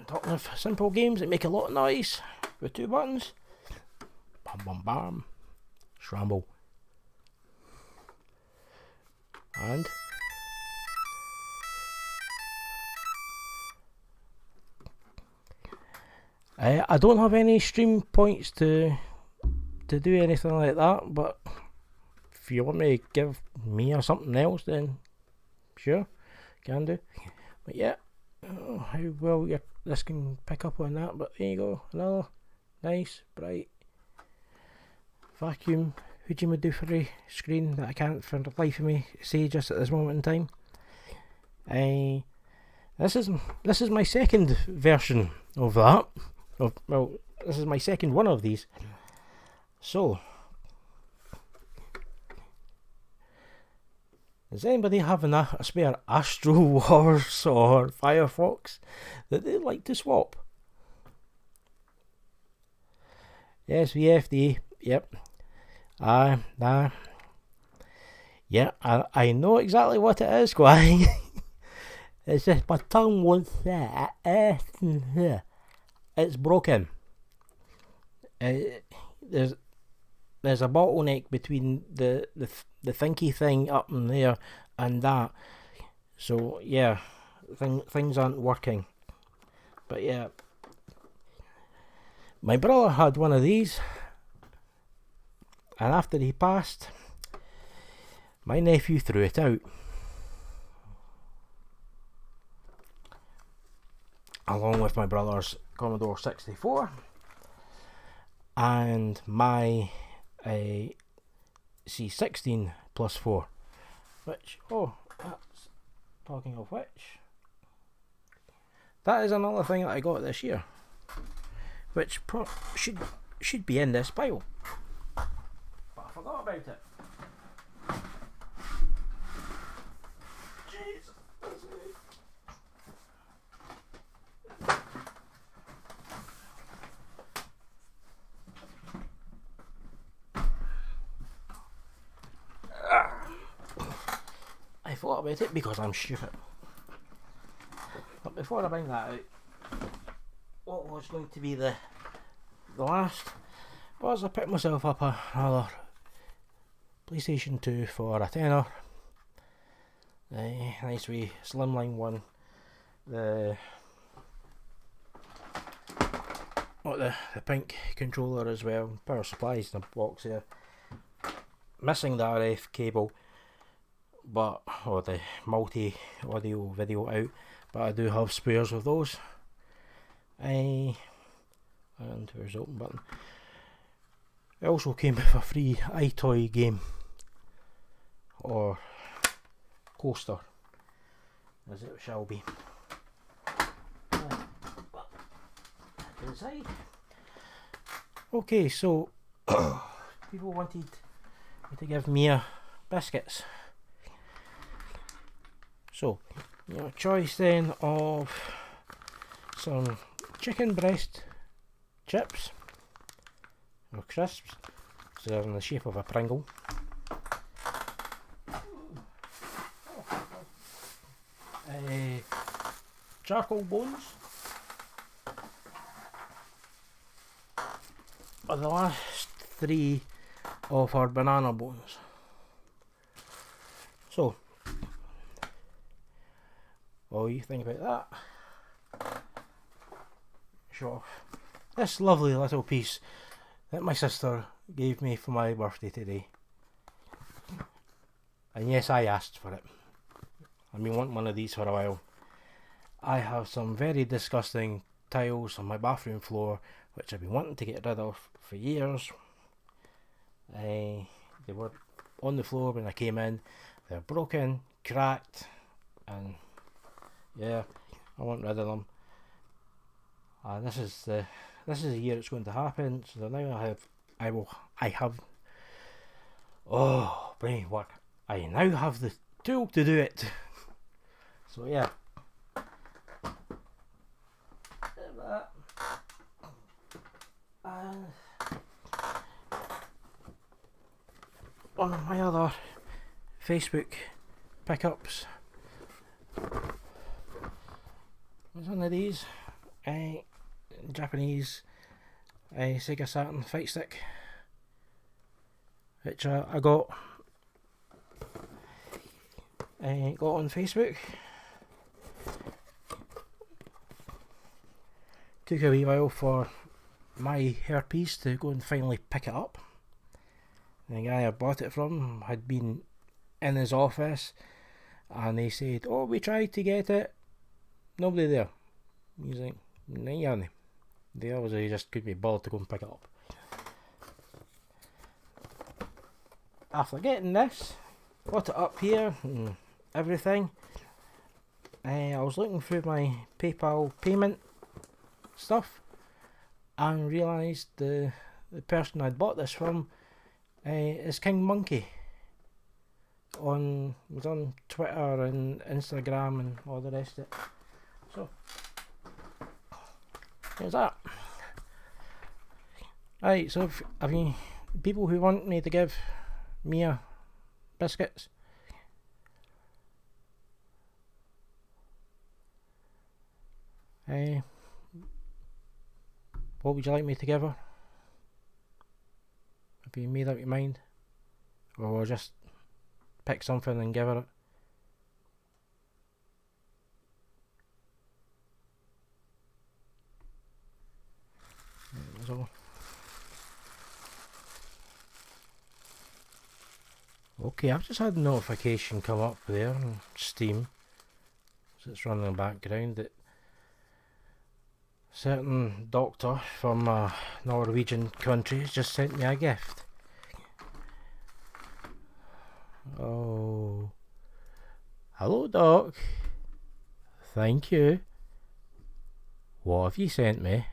Talking of simple games that make a lot of noise with 2 buttons. Bam bam bam. Shramble. And I don't have any stream points to do anything like that, but if you want me to give me or something else, then sure, can do. But yeah, how well this can pick up on that, but there you go, another nice, bright vacuum Hujima-Doofery screen that I can't for the life of me say just at this moment in time. This is my second version of that. Well, this is my second one of these. So, does anybody have a spare Astro Wars or Firefox that they'd like to swap? Yes, VFD. Yep. Yeah, I know exactly what it is, Guy. It's just my tongue won't say it. It's broken. There's a bottleneck between the thinky thing up in there and that. So yeah, things aren't working. But yeah, my brother had one of these, and after he passed, my nephew threw it out. Along with my brother's Commodore 64 and my C16 plus 4, which, that's talking of which, that is another thing that I got this year, which should be in this pile, but I forgot about it. I thought about it because I'm stupid. But before I bring that out, what was going to be the last was I picked myself up another PlayStation 2 for a tenner. A nice wee slimline one. The pink controller as well. Power supplies in the box here. Missing the RF cable, or the multi audio video out, but I do have spares of those. And where's the open button? It also came with a free iToy game or coaster, as it shall be. Inside. Okay, so people wanted me to give Mia biscuits. So, your choice then of some chicken breast chips or crisps, so they're in the shape of a Pringle. Charcoal bones are the last 3 of our banana bones. So, what do you think about that? Sure. This lovely little piece that my sister gave me for my birthday today. And yes, I asked for it. I've been wanting one of these for a while. I have some very disgusting tiles on my bathroom floor which I've been wanting to get rid of for years. They were on the floor when I came in, They're broken, cracked, and yeah, I want rid of them. And this is the year it's going to happen. So now I have oh brain work. I now have the tool to do it. So yeah. On my other Facebook pickups, was one of these Japanese Sega Saturn fight stick, which I got on Facebook. Took a wee while for my herpes to go and finally pick it up. The guy I bought it from had been in his office, and they said, "Oh, we tried to get it, nobody there." He's like, "Nah, they obviously just couldn't be bothered to go and pick it up." After getting this, got it up here and everything, I was looking through my PayPal payment stuff and realised the person I'd bought this from is King Monkey. Was on Twitter and Instagram and all the rest of it. So there's that. Right, so have you people who want me to give Mia biscuits? What would you like me to give her? Have you made up your mind? Or just pick something and give her it? That's all. Okay, I've just had a notification come up there on Steam, so it's running in the background, that certain doctor from a Norwegian country has just sent me a gift. Oh, hello Doc, thank you. What have you sent me?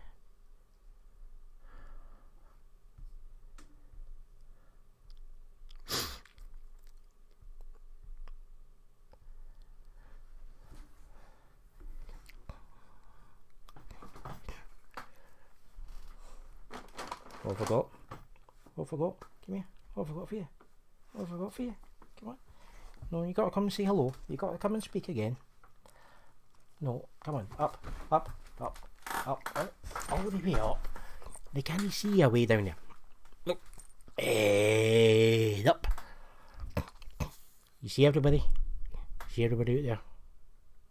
What have I got? What have I got? Come here. What have I got for you? What have I got for you? Come on. No, you gotta come and say hello. You gotta come and speak again. No, come on. Up, up, up, up. All the way up. They can't see you way down there. Look. Head up. You see everybody? See everybody out there?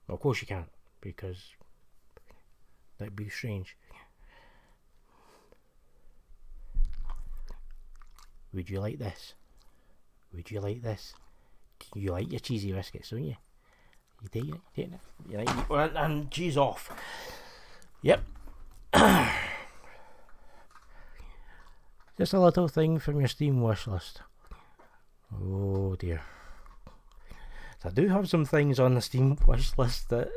Well, of course you can't, because that'd be strange. Would you like this? Would you like this? You like your cheesy biscuits, don't you? You take it? You like it? And cheese off. Yep. Just a little thing from your Steam wish list. Oh dear. So I do have some things on the Steam wish list that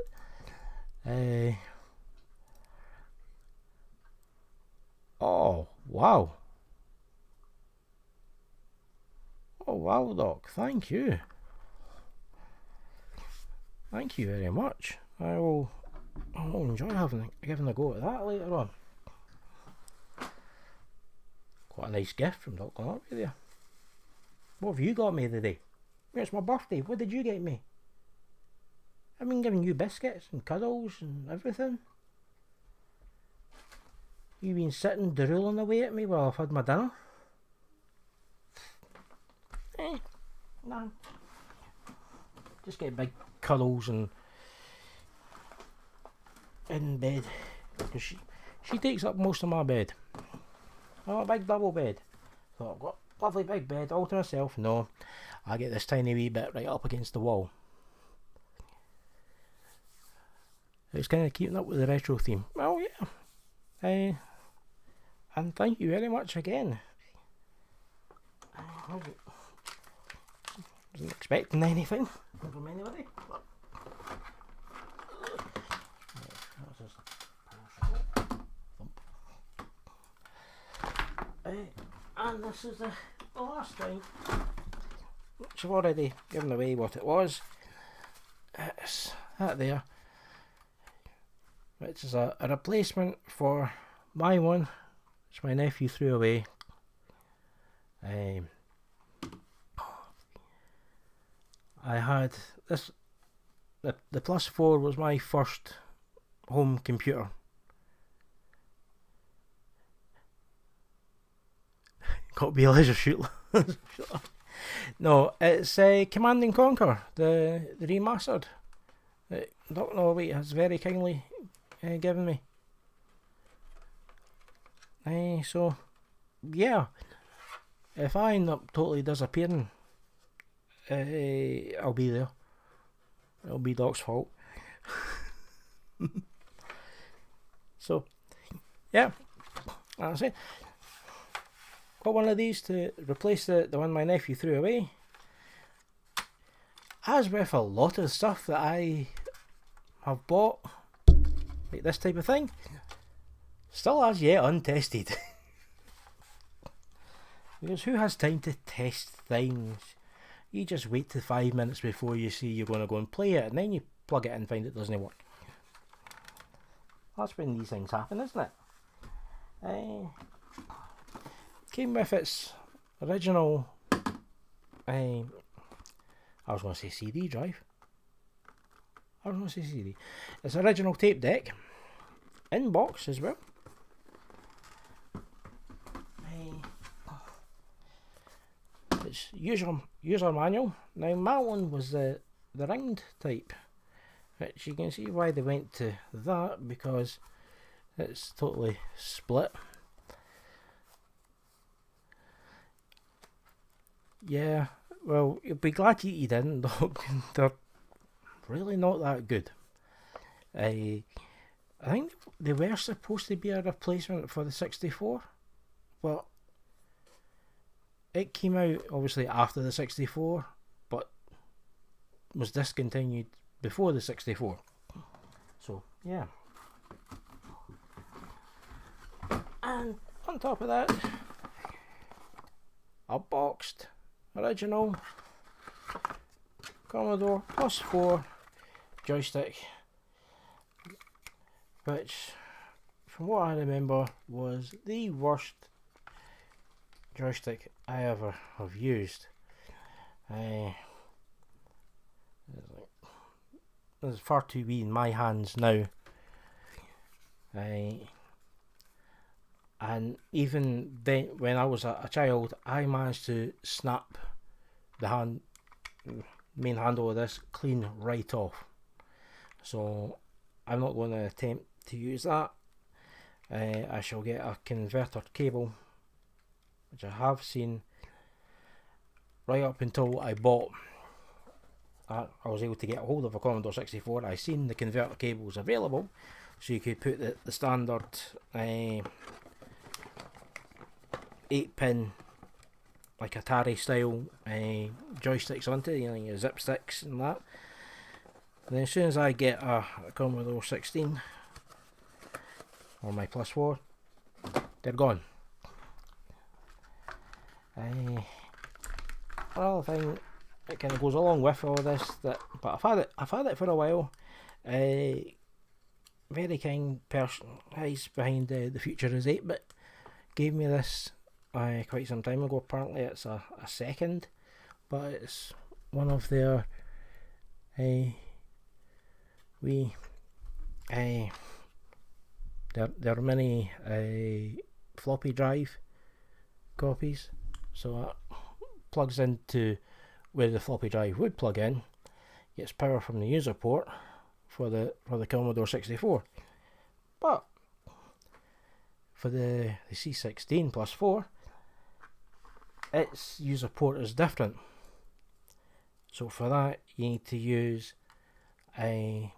oh wow. Oh wow, Doc, thank you. Thank you very much. I'll enjoy giving a go at that later on. Quite a nice gift from Doc Floppy there. What have you got me today? It's my birthday. What did you get me? I've been giving you biscuits and cuddles and everything. You've been sitting drooling away at me while I've had my dinner. No. Just get big cuddles and in bed, because she takes up most of my bed. Oh, a big double bed. So I've got a lovely big bed all to myself. No, I get this tiny wee bit right up against the wall. It's kind of keeping up with the retro theme. Well, yeah. And thank you very much again. Wasn't expecting anything from anybody. But and this is the last time, which I've already given away what it was. It's that there, which is a replacement for my one, which my nephew threw away. I had this. The Plus 4 was my first home computer. Got to be a laser shooter. No, it's Command and Conquer, the remastered. Dr. Norway has very kindly given me. So, yeah, if I end up totally disappearing, I'll be there. It'll be Doc's fault. So, yeah, that's it. Got one of these to replace the one my nephew threw away. As with a lot of stuff that I have bought, like this type of thing, still as yet untested. Because who has time to test things? You just wait till 5 minutes before you see you're going to go and play it, and then you plug it in and find it doesn't work. That's when these things happen, isn't it? Came with its original, I was going to say CD drive. Its original tape deck, in box as well. It's user manual. Now my one was the round type, which you can see why they went to that, because it's totally split. Yeah, well, you'll be glad you didn't. They're really not that good. I think they were supposed to be a replacement for the 64, but it came out obviously after the 64, but was discontinued before the 64. So, yeah. And on top of that, a boxed original Commodore Plus 4 joystick, which from what I remember was the worst joystick I ever have used. It's far too wee in my hands now. And even then, when I was a child, I managed to snap the main handle of this clean right off. So I'm not going to attempt to use that. I shall get a converter cable, which I have seen right up until I bought. I was able to get a hold of a Commodore 64. I seen the converter cables available, so you could put the standard 8-pin, like Atari style joysticks onto it, your zip sticks and that. And then as soon as I get a Commodore 16 or my Plus 4, they're gone. Another thing that kind of goes along with all this, but I've had it for a while. Very kind person, he's behind the Future is 8-bit, gave me this quite some time ago. Apparently it's a second, but it's one of their there are many floppy drive copies, so it plugs into where the floppy drive would plug in, gets power from the user port for the Commodore 64, but for the C16 Plus 4, its user port is different. So for that you need to use the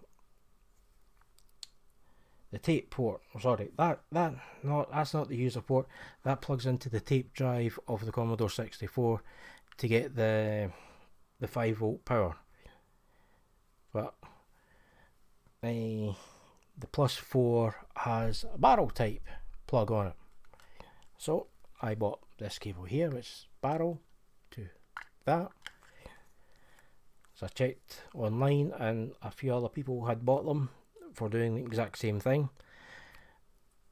tape port. Sorry, that's not the user port. That plugs into the tape drive of the Commodore 64 to get the the 5 volt power. But the plus 4 has a barrel type plug on it. So I bought this cable here, which is barrel to that. So I checked online, and a few other people had bought them for doing the exact same thing.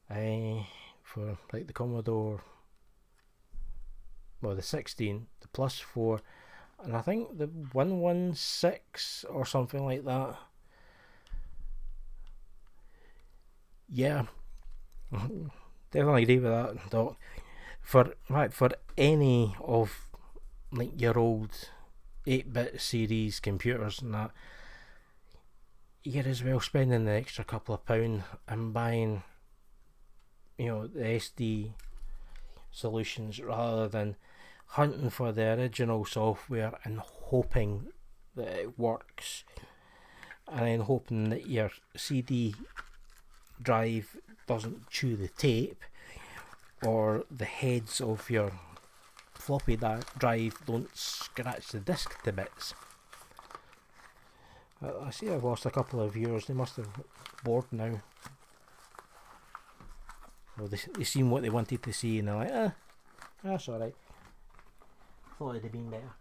For like the Commodore, well, the 16, the plus 4, and I think the 116 or something like that. Yeah, definitely agree with that, Doc. For any of like your old 8-bit series computers and that, you're as well spending the extra couple of pound and buying, the SD solutions rather than hunting for the original software and hoping that it works, and then hoping that your CD drive doesn't chew the tape, or the heads of your floppy drive don't scratch the disc to bits. I see I've lost a couple of viewers. They must have bored now. Well, they seen what they wanted to see and they're like, that's alright. Thought it'd have been better.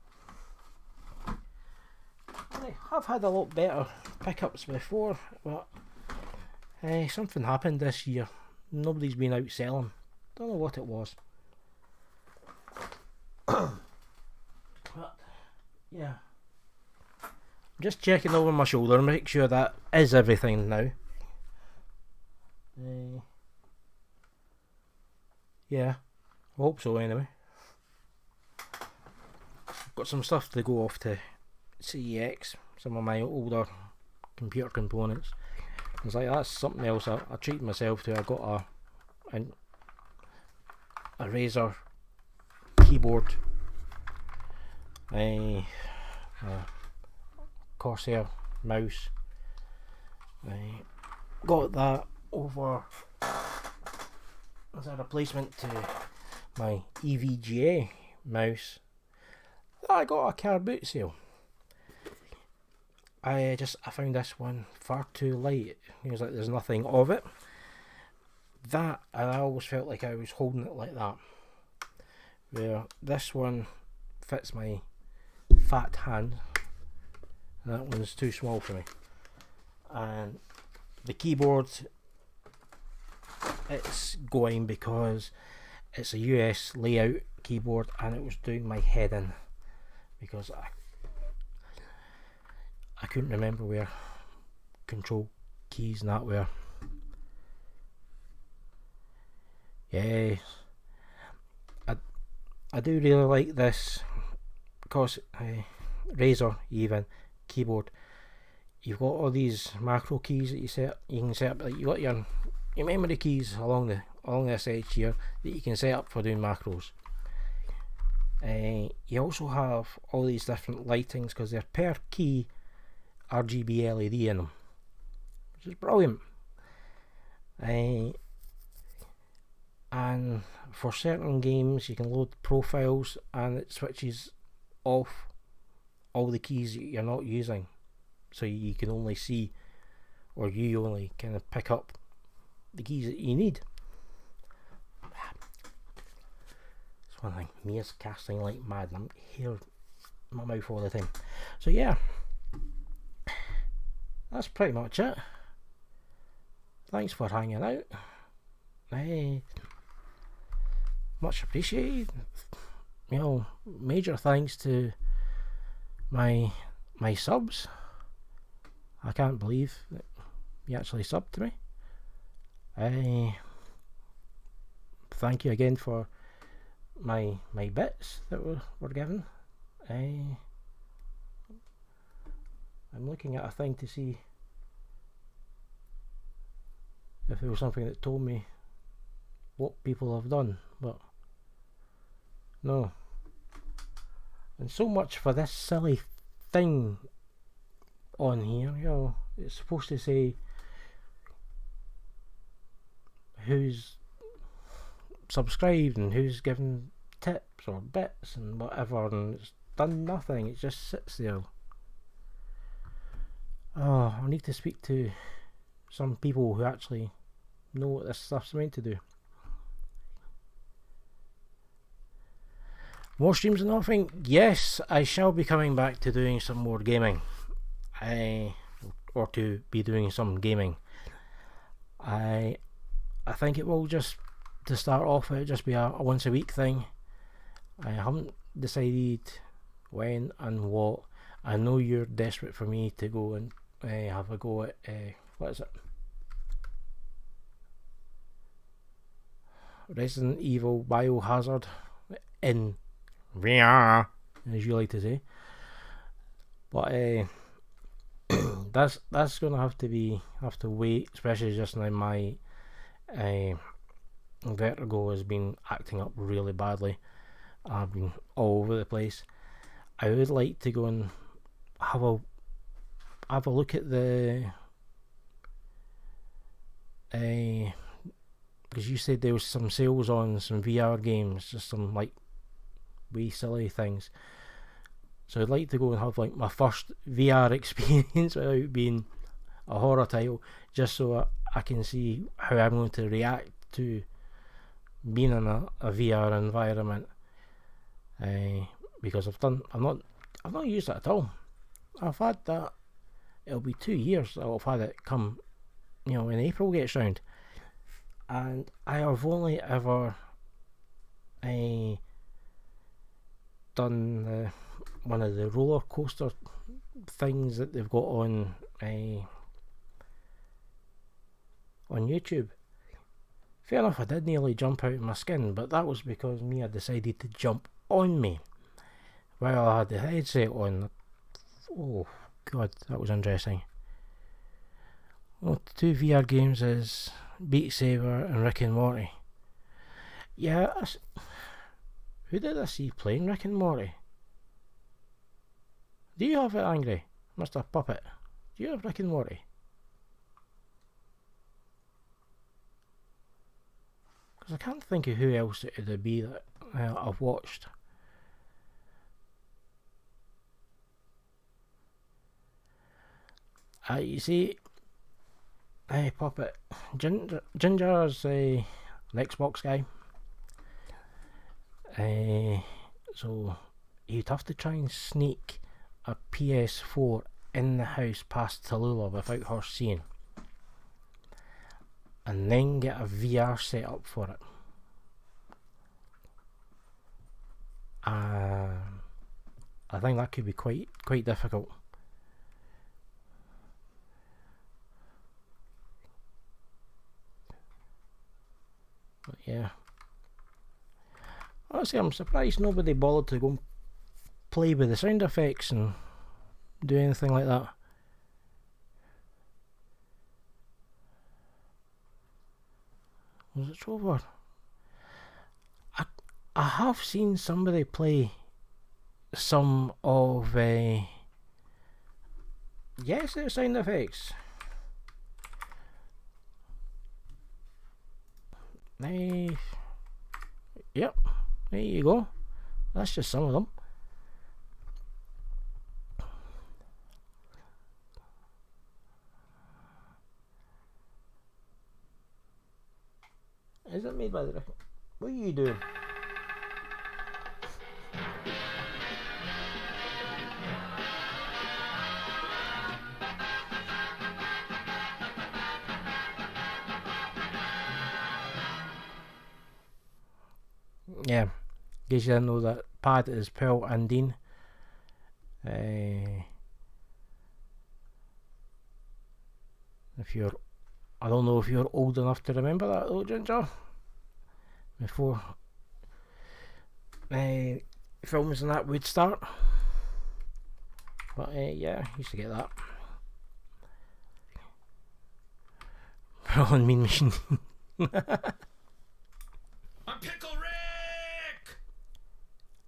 I've had a lot better pickups before, but something happened this year. Nobody's been out selling. Don't know what it was. But yeah, just checking over my shoulder, make sure that is everything now. Yeah, I hope so anyway. Got some stuff to go off to CEX, some of my older computer components. It's like, that's something else I treat myself to. I got a Razer keyboard, a Corsair mouse. I got that over as a replacement to my EVGA mouse that I got at a car boot sale. I found this one far too light. It was like there's nothing of it. That, and I always felt like I was holding it like that. Where this one fits my fat hand, and that one's too small for me. And the keyboard, it's going because it's a US layout keyboard, and it was doing my head in because I couldn't remember where control keys and that were. Yes, I do really like this because Razer even keyboard. You've got all these macro keys that you can set up. Like you got your memory keys along this edge here that you can set up for doing macros. You also have all these different lightings because they're per key RGB LED in them, which is brilliant. And for certain games you can load profiles and it switches off all the keys that you're not using, so you can only see, or you only kind of pick up the keys that you need. It's one thing, me is casting like mad and I'm here in my mouth all the time. So yeah, that's pretty much it. Thanks for hanging out. Much appreciated. Major thanks to my subs. I can't believe that you actually subbed to me. Thank you again for my bits that were given. I'm looking at a thing to see if there was something that told me what people have done, but no. And so much for this silly thing on here. It's supposed to say who's subscribed and who's given tips or bits and whatever, and it's done nothing. It just sits there. Oh, I need to speak to some people who actually know what this stuff's meant to do. More streams and nothing? Yes, I shall be coming back to doing some more gaming. Or to be doing some gaming. I think it will just, to start off, it'll just be a once a week thing. I haven't decided when and what. I know you're desperate for me to go and have a go at, what is it? Resident Evil Biohazard in VR, as you like to say. But that's gonna have to wait, especially just now. My vertigo has been acting up really badly. I've been all over the place. I would like to go and have a look at the because you said there was some sales on some VR games, just some like wee silly things. So I'd like to go and have like my first VR experience without being a horror title, just so I can see how I'm going to react to being in a VR environment. Because I've not used it at all. I've had that. It'll be 2 years that I've had it come, when April gets round, and I have only ever done one of the roller coaster things that they've got on YouTube. Fair enough, I did nearly jump out of my skin, but that was because Mia decided to jump on me while I had the headset on. Oh god, that was interesting. Well, the two VR games is Beat Saber and Rick and Morty. Yeah, who did I see playing Rick and Morty? Do you have it, Angry Mr. Puppet? Do you have Rick and Morty? Because I can't think of who else it would be that I've watched. You see, Puppet, Ginger's an Xbox guy. So you'd have to try and sneak a PS4 in the house past Tallulah without her seeing, and then get a VR set up for it. I think that could be quite difficult. But yeah, honestly, I'm surprised nobody bothered to go and play with the sound effects and do anything like that. Was it over? I have seen somebody play some of yes, there's sound effects. Yep, there you go. That's just some of them. Is it made by the... What are you doing? Yeah, in case you didn't know, that pad is Pearl and Dean. If you're, I don't know if you're old enough to remember that though, Ginger. Before films and that would start. But yeah, I used to get that. Pearl and Mean Machine. I'm Pickle Rick!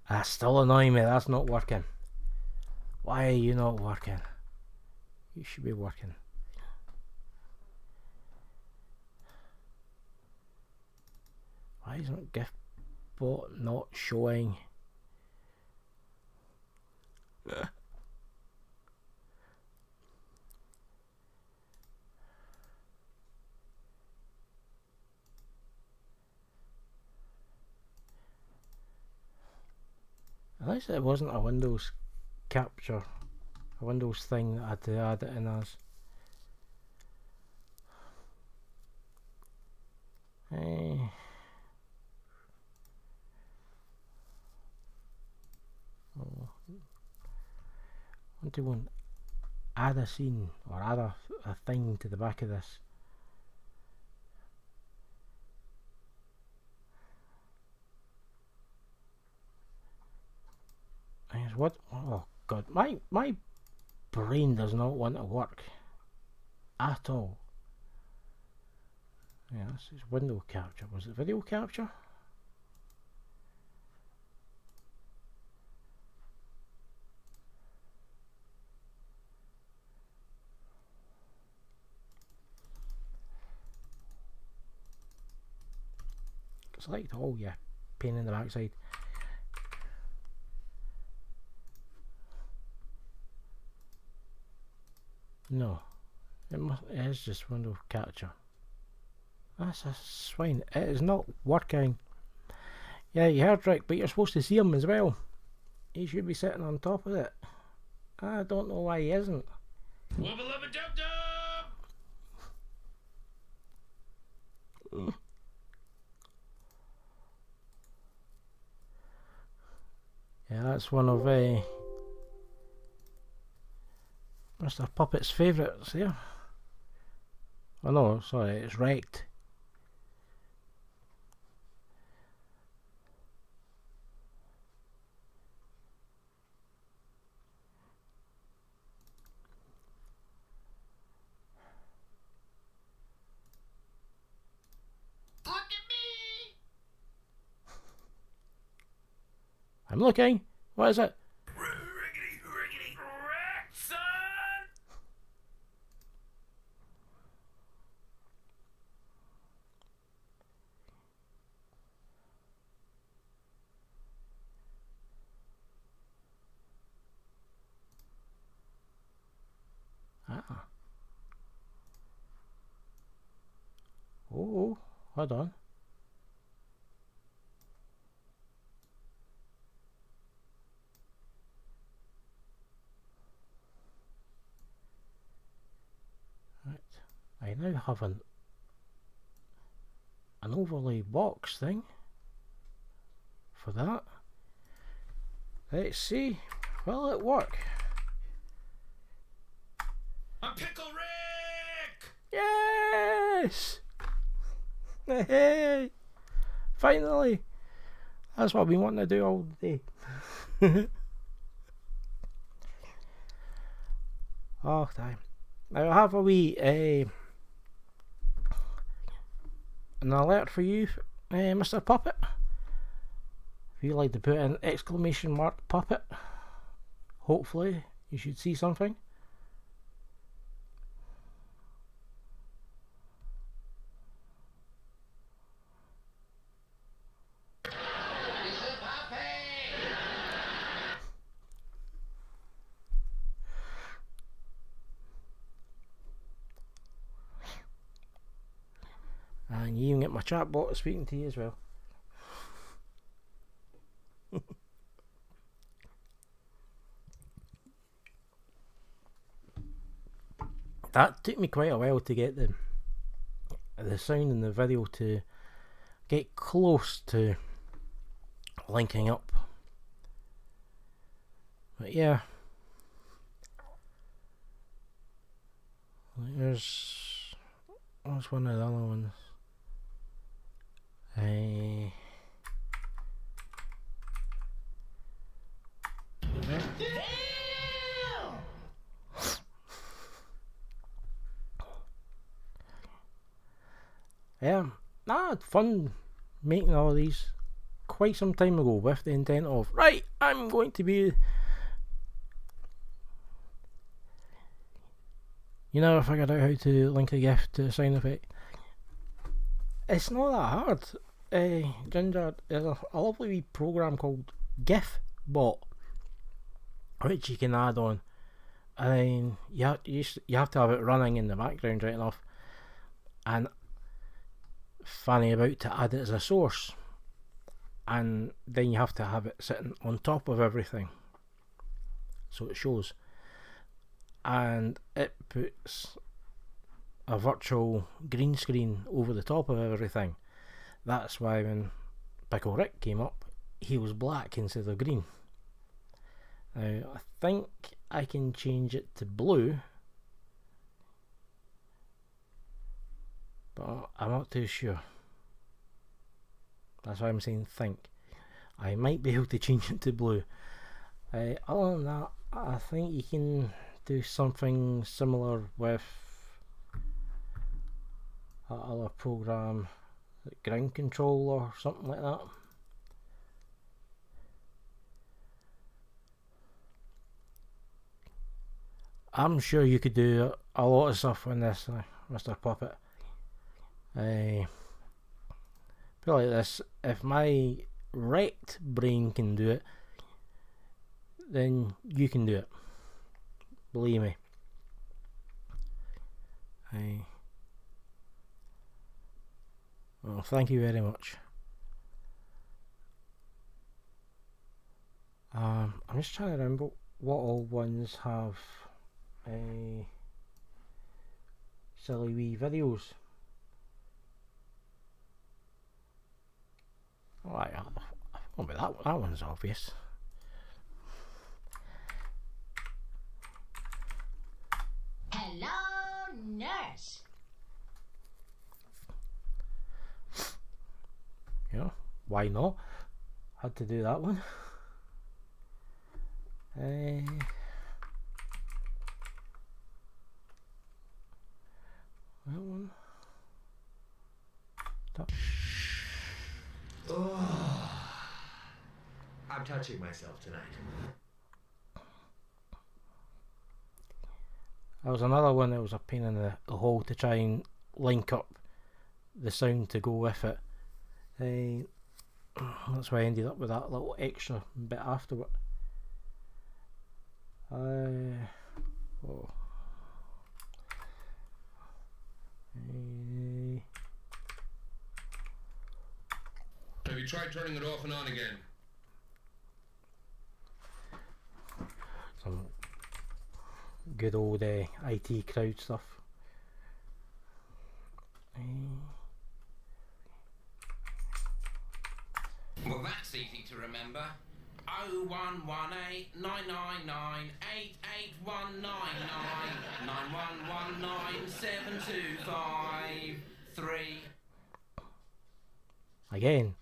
That's still annoying me, that's not working. Why are you not working? You should be working. Why isn't GIFbot not showing? At least it wasn't a Windows capture, a Windows thing that I had to add it in as. Want to add a scene or add a thing to the back of this. What? Oh god, my brain does not want to work at all. Yeah, this is window capture. Was it video capture? Select all, yeah. Pain in the backside. No, it is just window capture. That's a swine. It is not working. Yeah, you heard Rick, but you're supposed to see him as well. He should be sitting on top of it. I don't know why he isn't. Wubba lubba dub dub! Yeah, that's one of Mr. Puppet's favourites here. Oh no, sorry, it's Wrecked. Look at me! I'm looking. What is it? Riggedy, riggedy, wreck, son! Ah. Oh, hold on. Right. I now have an overlay box thing for that. Let's see. Will it work? I'm Pickle Rick! Yes! Hey! Finally! That's what I've been wanting to do all day. Oh, time. Now I have a wee an alert for you, Mr. Puppet. If you like to put in exclamation mark puppet, hopefully you should see something. And you even get my chat bot speaking to you as well. That took me quite a while to get the sound in the video to get close to linking up. But yeah, there's what's one of the other ones? Yeah, I had fun making all these quite some time ago with the intent of, right, I'm going to be, you know, I figured out how to link a GIF to a sound effect. It's not that hard. Ginger, there's a lovely wee program called GIF Bot, which you can add on, and then you have to have it running in the background right enough, and fanny about to add it as a source, and then you have to have it sitting on top of everything so it shows, and it puts a virtual green screen over the top of everything. That's why when Pickle Rick came up, he was black instead of green. Now I think I can change it to blue, but I'm not too sure. That's why I'm saying think. I might be able to change it to blue. Other than that, I think you can do something similar with that other program, like Ground Control or something like that. I'm sure you could do a lot of stuff on this, Mr. Puppet. Put it like this, if my wrecked brain can do it, then you can do it. Believe me. Well, thank you very much. I'm just trying to remember what all ones have silly wee videos. Alright, that one's obvious. Hello, nurse. Yeah, why not? Had to do that one. That one. Oh, I'm touching myself tonight. That was another one that was a pain in the hole to try and link up the sound to go with it. That's why I ended up with that little extra bit afterward. Have you tried turning it off and on again? Some good old IT crowd stuff. Well, that's easy to remember. 0118 999 88199 9119 7253. Again,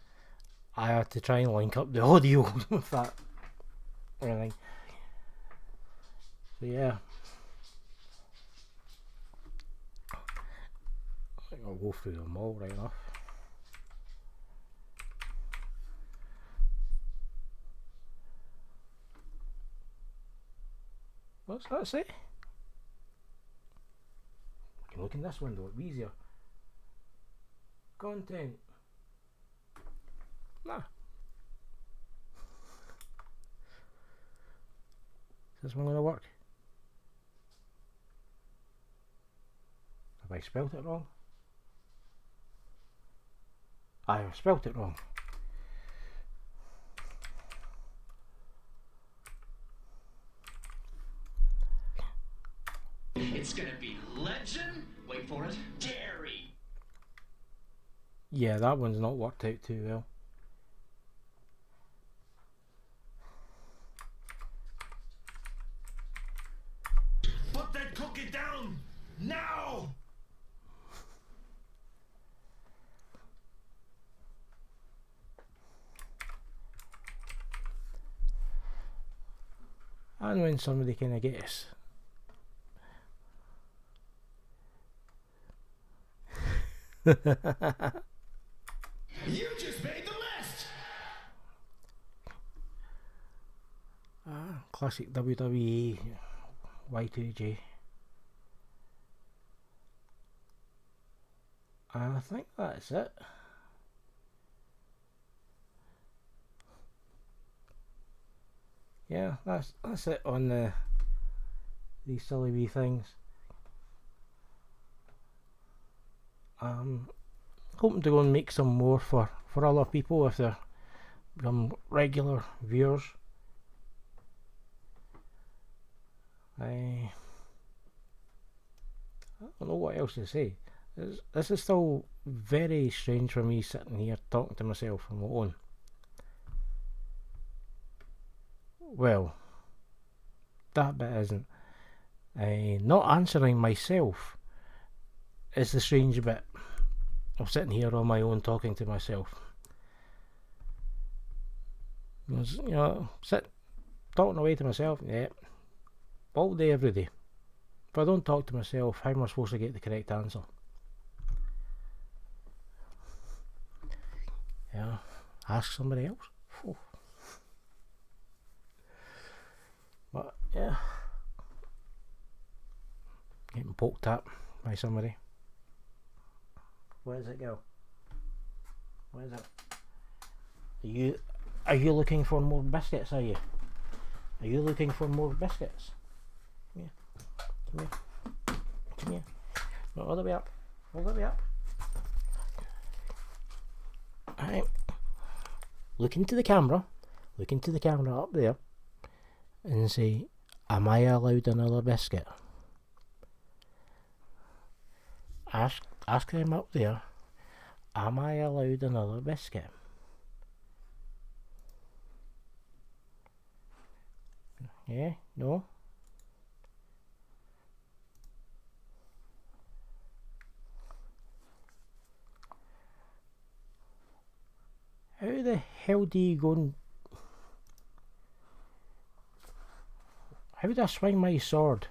I had to try and link up the audio with that everything. So yeah, I think I'll go through them all right enough. What's that say? I can look in this window, it'll be easier. Content. Nah. Is this one going to work? Have I spelt it wrong? I have spelt it wrong. It's gonna be legend. Wait for it. Dairy. Yeah, that one's not worked out too well. Put that cookie down now! And when somebody kind of gets You just made the list! classic WWE Y2J. I think that's it. yeah, that's it on these silly wee things. Hoping to go and make some more for other people if they're become regular viewers. I don't know what else to say. This is still very strange for me sitting here talking to myself on my own. Well, that bit isn't. Not answering myself is the strange bit of sitting here on my own talking to myself. You know, sit talking away to myself, yeah, all day, every day. If I don't talk to myself, how am I supposed to get the correct answer? Yeah, ask somebody else. Oh. But yeah, getting poked at by somebody. Where does it go? Where is it? Are you looking for more biscuits? Are you looking for more biscuits? Come here. No, all the way up. Alright. Look into the camera up there and say, am I allowed another biscuit? Ask them up there, am I allowed another biscuit? Yeah? No? How the hell do you go and... How do I swing my sword?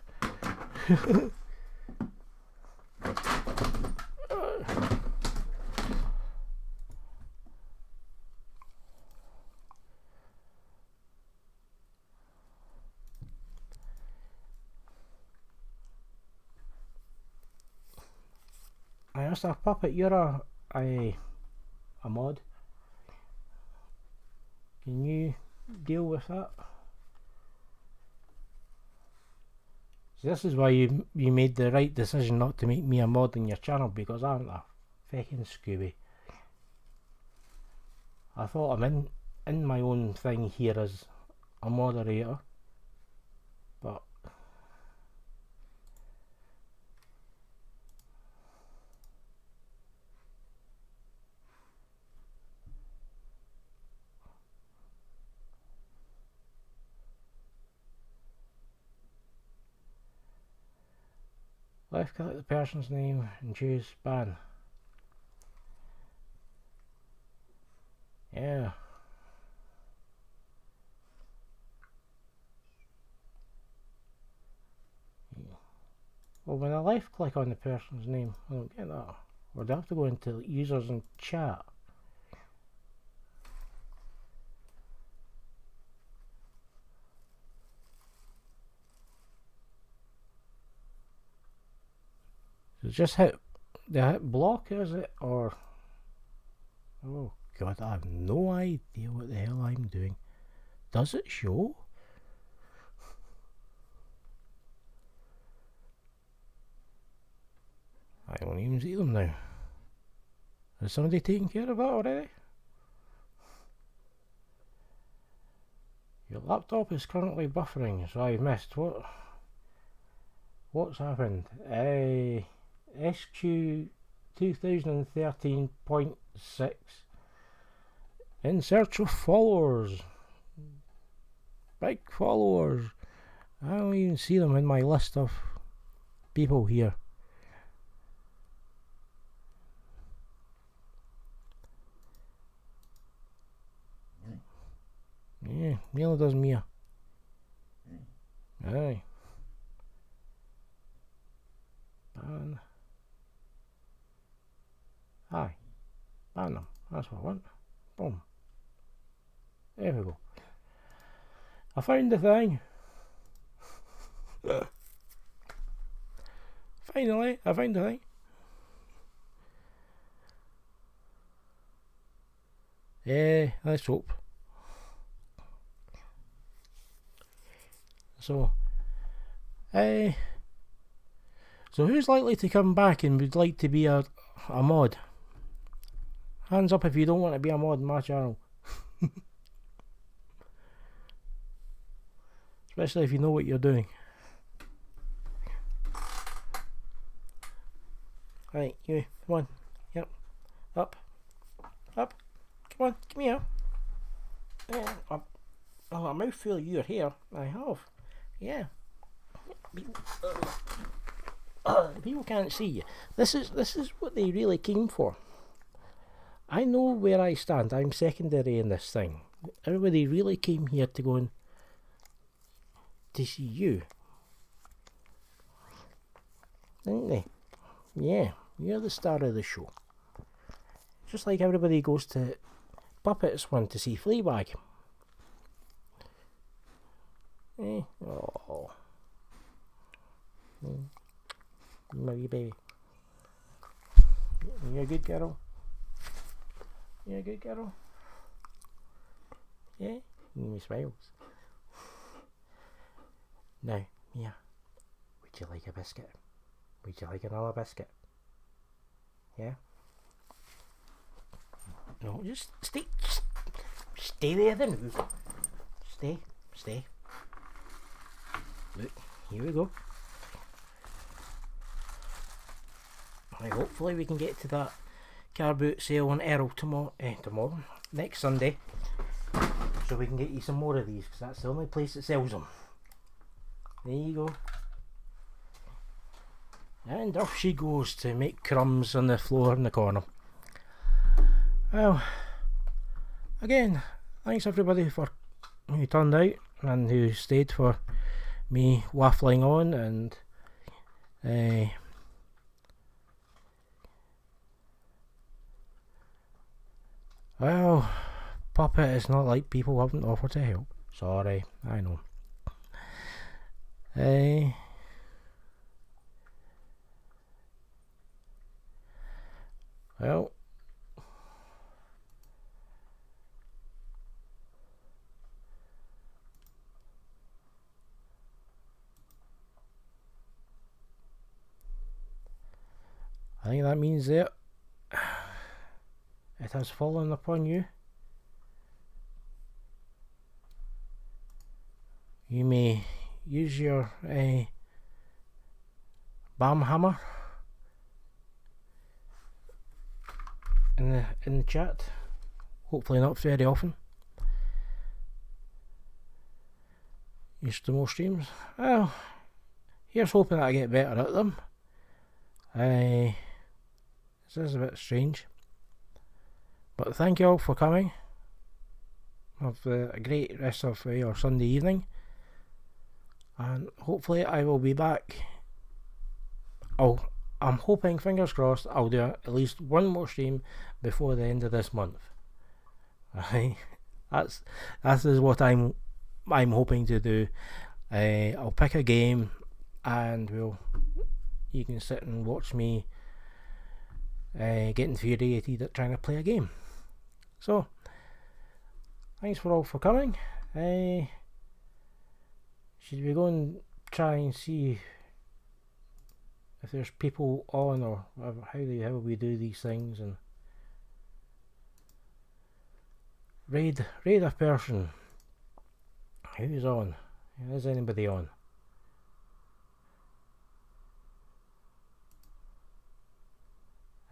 I asked a puppet, you're a mod. Can you deal with that? So this is why you made the right decision not to make me a mod in your channel, because I'm a fucking Scooby. I thought I'm in my own thing here as a moderator, but left click the person's name and choose ban. Yeah. Well, when I left click on the person's name, I don't get that. Or do I have to go into users and chat? So just hit block, is it? Or... Oh god, I have no idea what the hell I'm doing. Does it show? I don't even see them now. Is somebody taking care of that already? Your laptop is currently buffering, so I've missed. What's happened? SQ 2013.6 in search of followers. Big followers. I don't even see them in my list of people here. Yeah, neither does Mia. Aye. Ban. Aye. Ban them. That's what I want. Boom. There we go. I found the thing. Finally, I found the thing. Yeah, let's hope. So, so who's likely to come back and would like to be a mod? Hands up if you don't want to be a mod in my channel. Especially if you know what you're doing. Right, you, come on. Yep. Up. Up. Come on, come here. Up. Oh, a mouthful of your hair. I have. Yeah. People can't see you. This is what they really came for. I know where I stand. I'm secondary in this thing. Everybody really came here to go and to see you, didn't they? Yeah, you're the star of the show. Just like everybody goes to Puppets one to see Fleabag. Oh, my wee baby. You're a good girl. You're a good girl. Yeah, he smiles. Now, Mia, would you like a biscuit? Would you like another biscuit? Yeah? No, just stay there then. Stay. Look, here we go. Right, hopefully we can get to that car boot sale on Errol tomorrow, next Sunday, so we can get you some more of these, because that's the only place that sells them. There you go. And off she goes to make crumbs on the floor in the corner. Well, again, thanks everybody for who turned out and who stayed for me waffling on, and well, Puppet is not like people haven't offered to help. Sorry, I know. Well, I think that means that it has fallen upon you. You may use your BAM hammer in the chat. Hopefully not very often. Used to more streams. Well, here's hoping that I get better at them. This is a bit strange, but thank you all for coming. Have a great rest of your Sunday evening, and hopefully I will be back. I'm hoping, fingers crossed, I'll do at least one more stream before the end of this month. Right, that is what I'm hoping to do. I'll pick a game, and you can sit and watch me get infuriated at trying to play a game. So, thanks for all for coming. Should we go and try and see if there's people on, or how we do these things, and raid a person. Who's on? Is anybody on?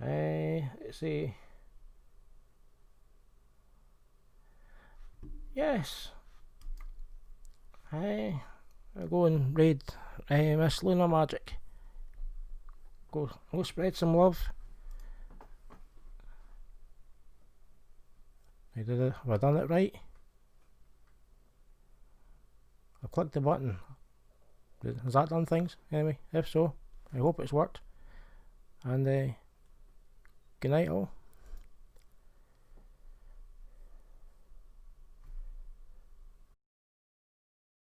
Let's see. Yes. I'll go and raid Miss Lunar Magic. Go spread some love. Have I done it right? I clicked the button. Has that done things? Anyway, if so, I hope it's worked. And good night all.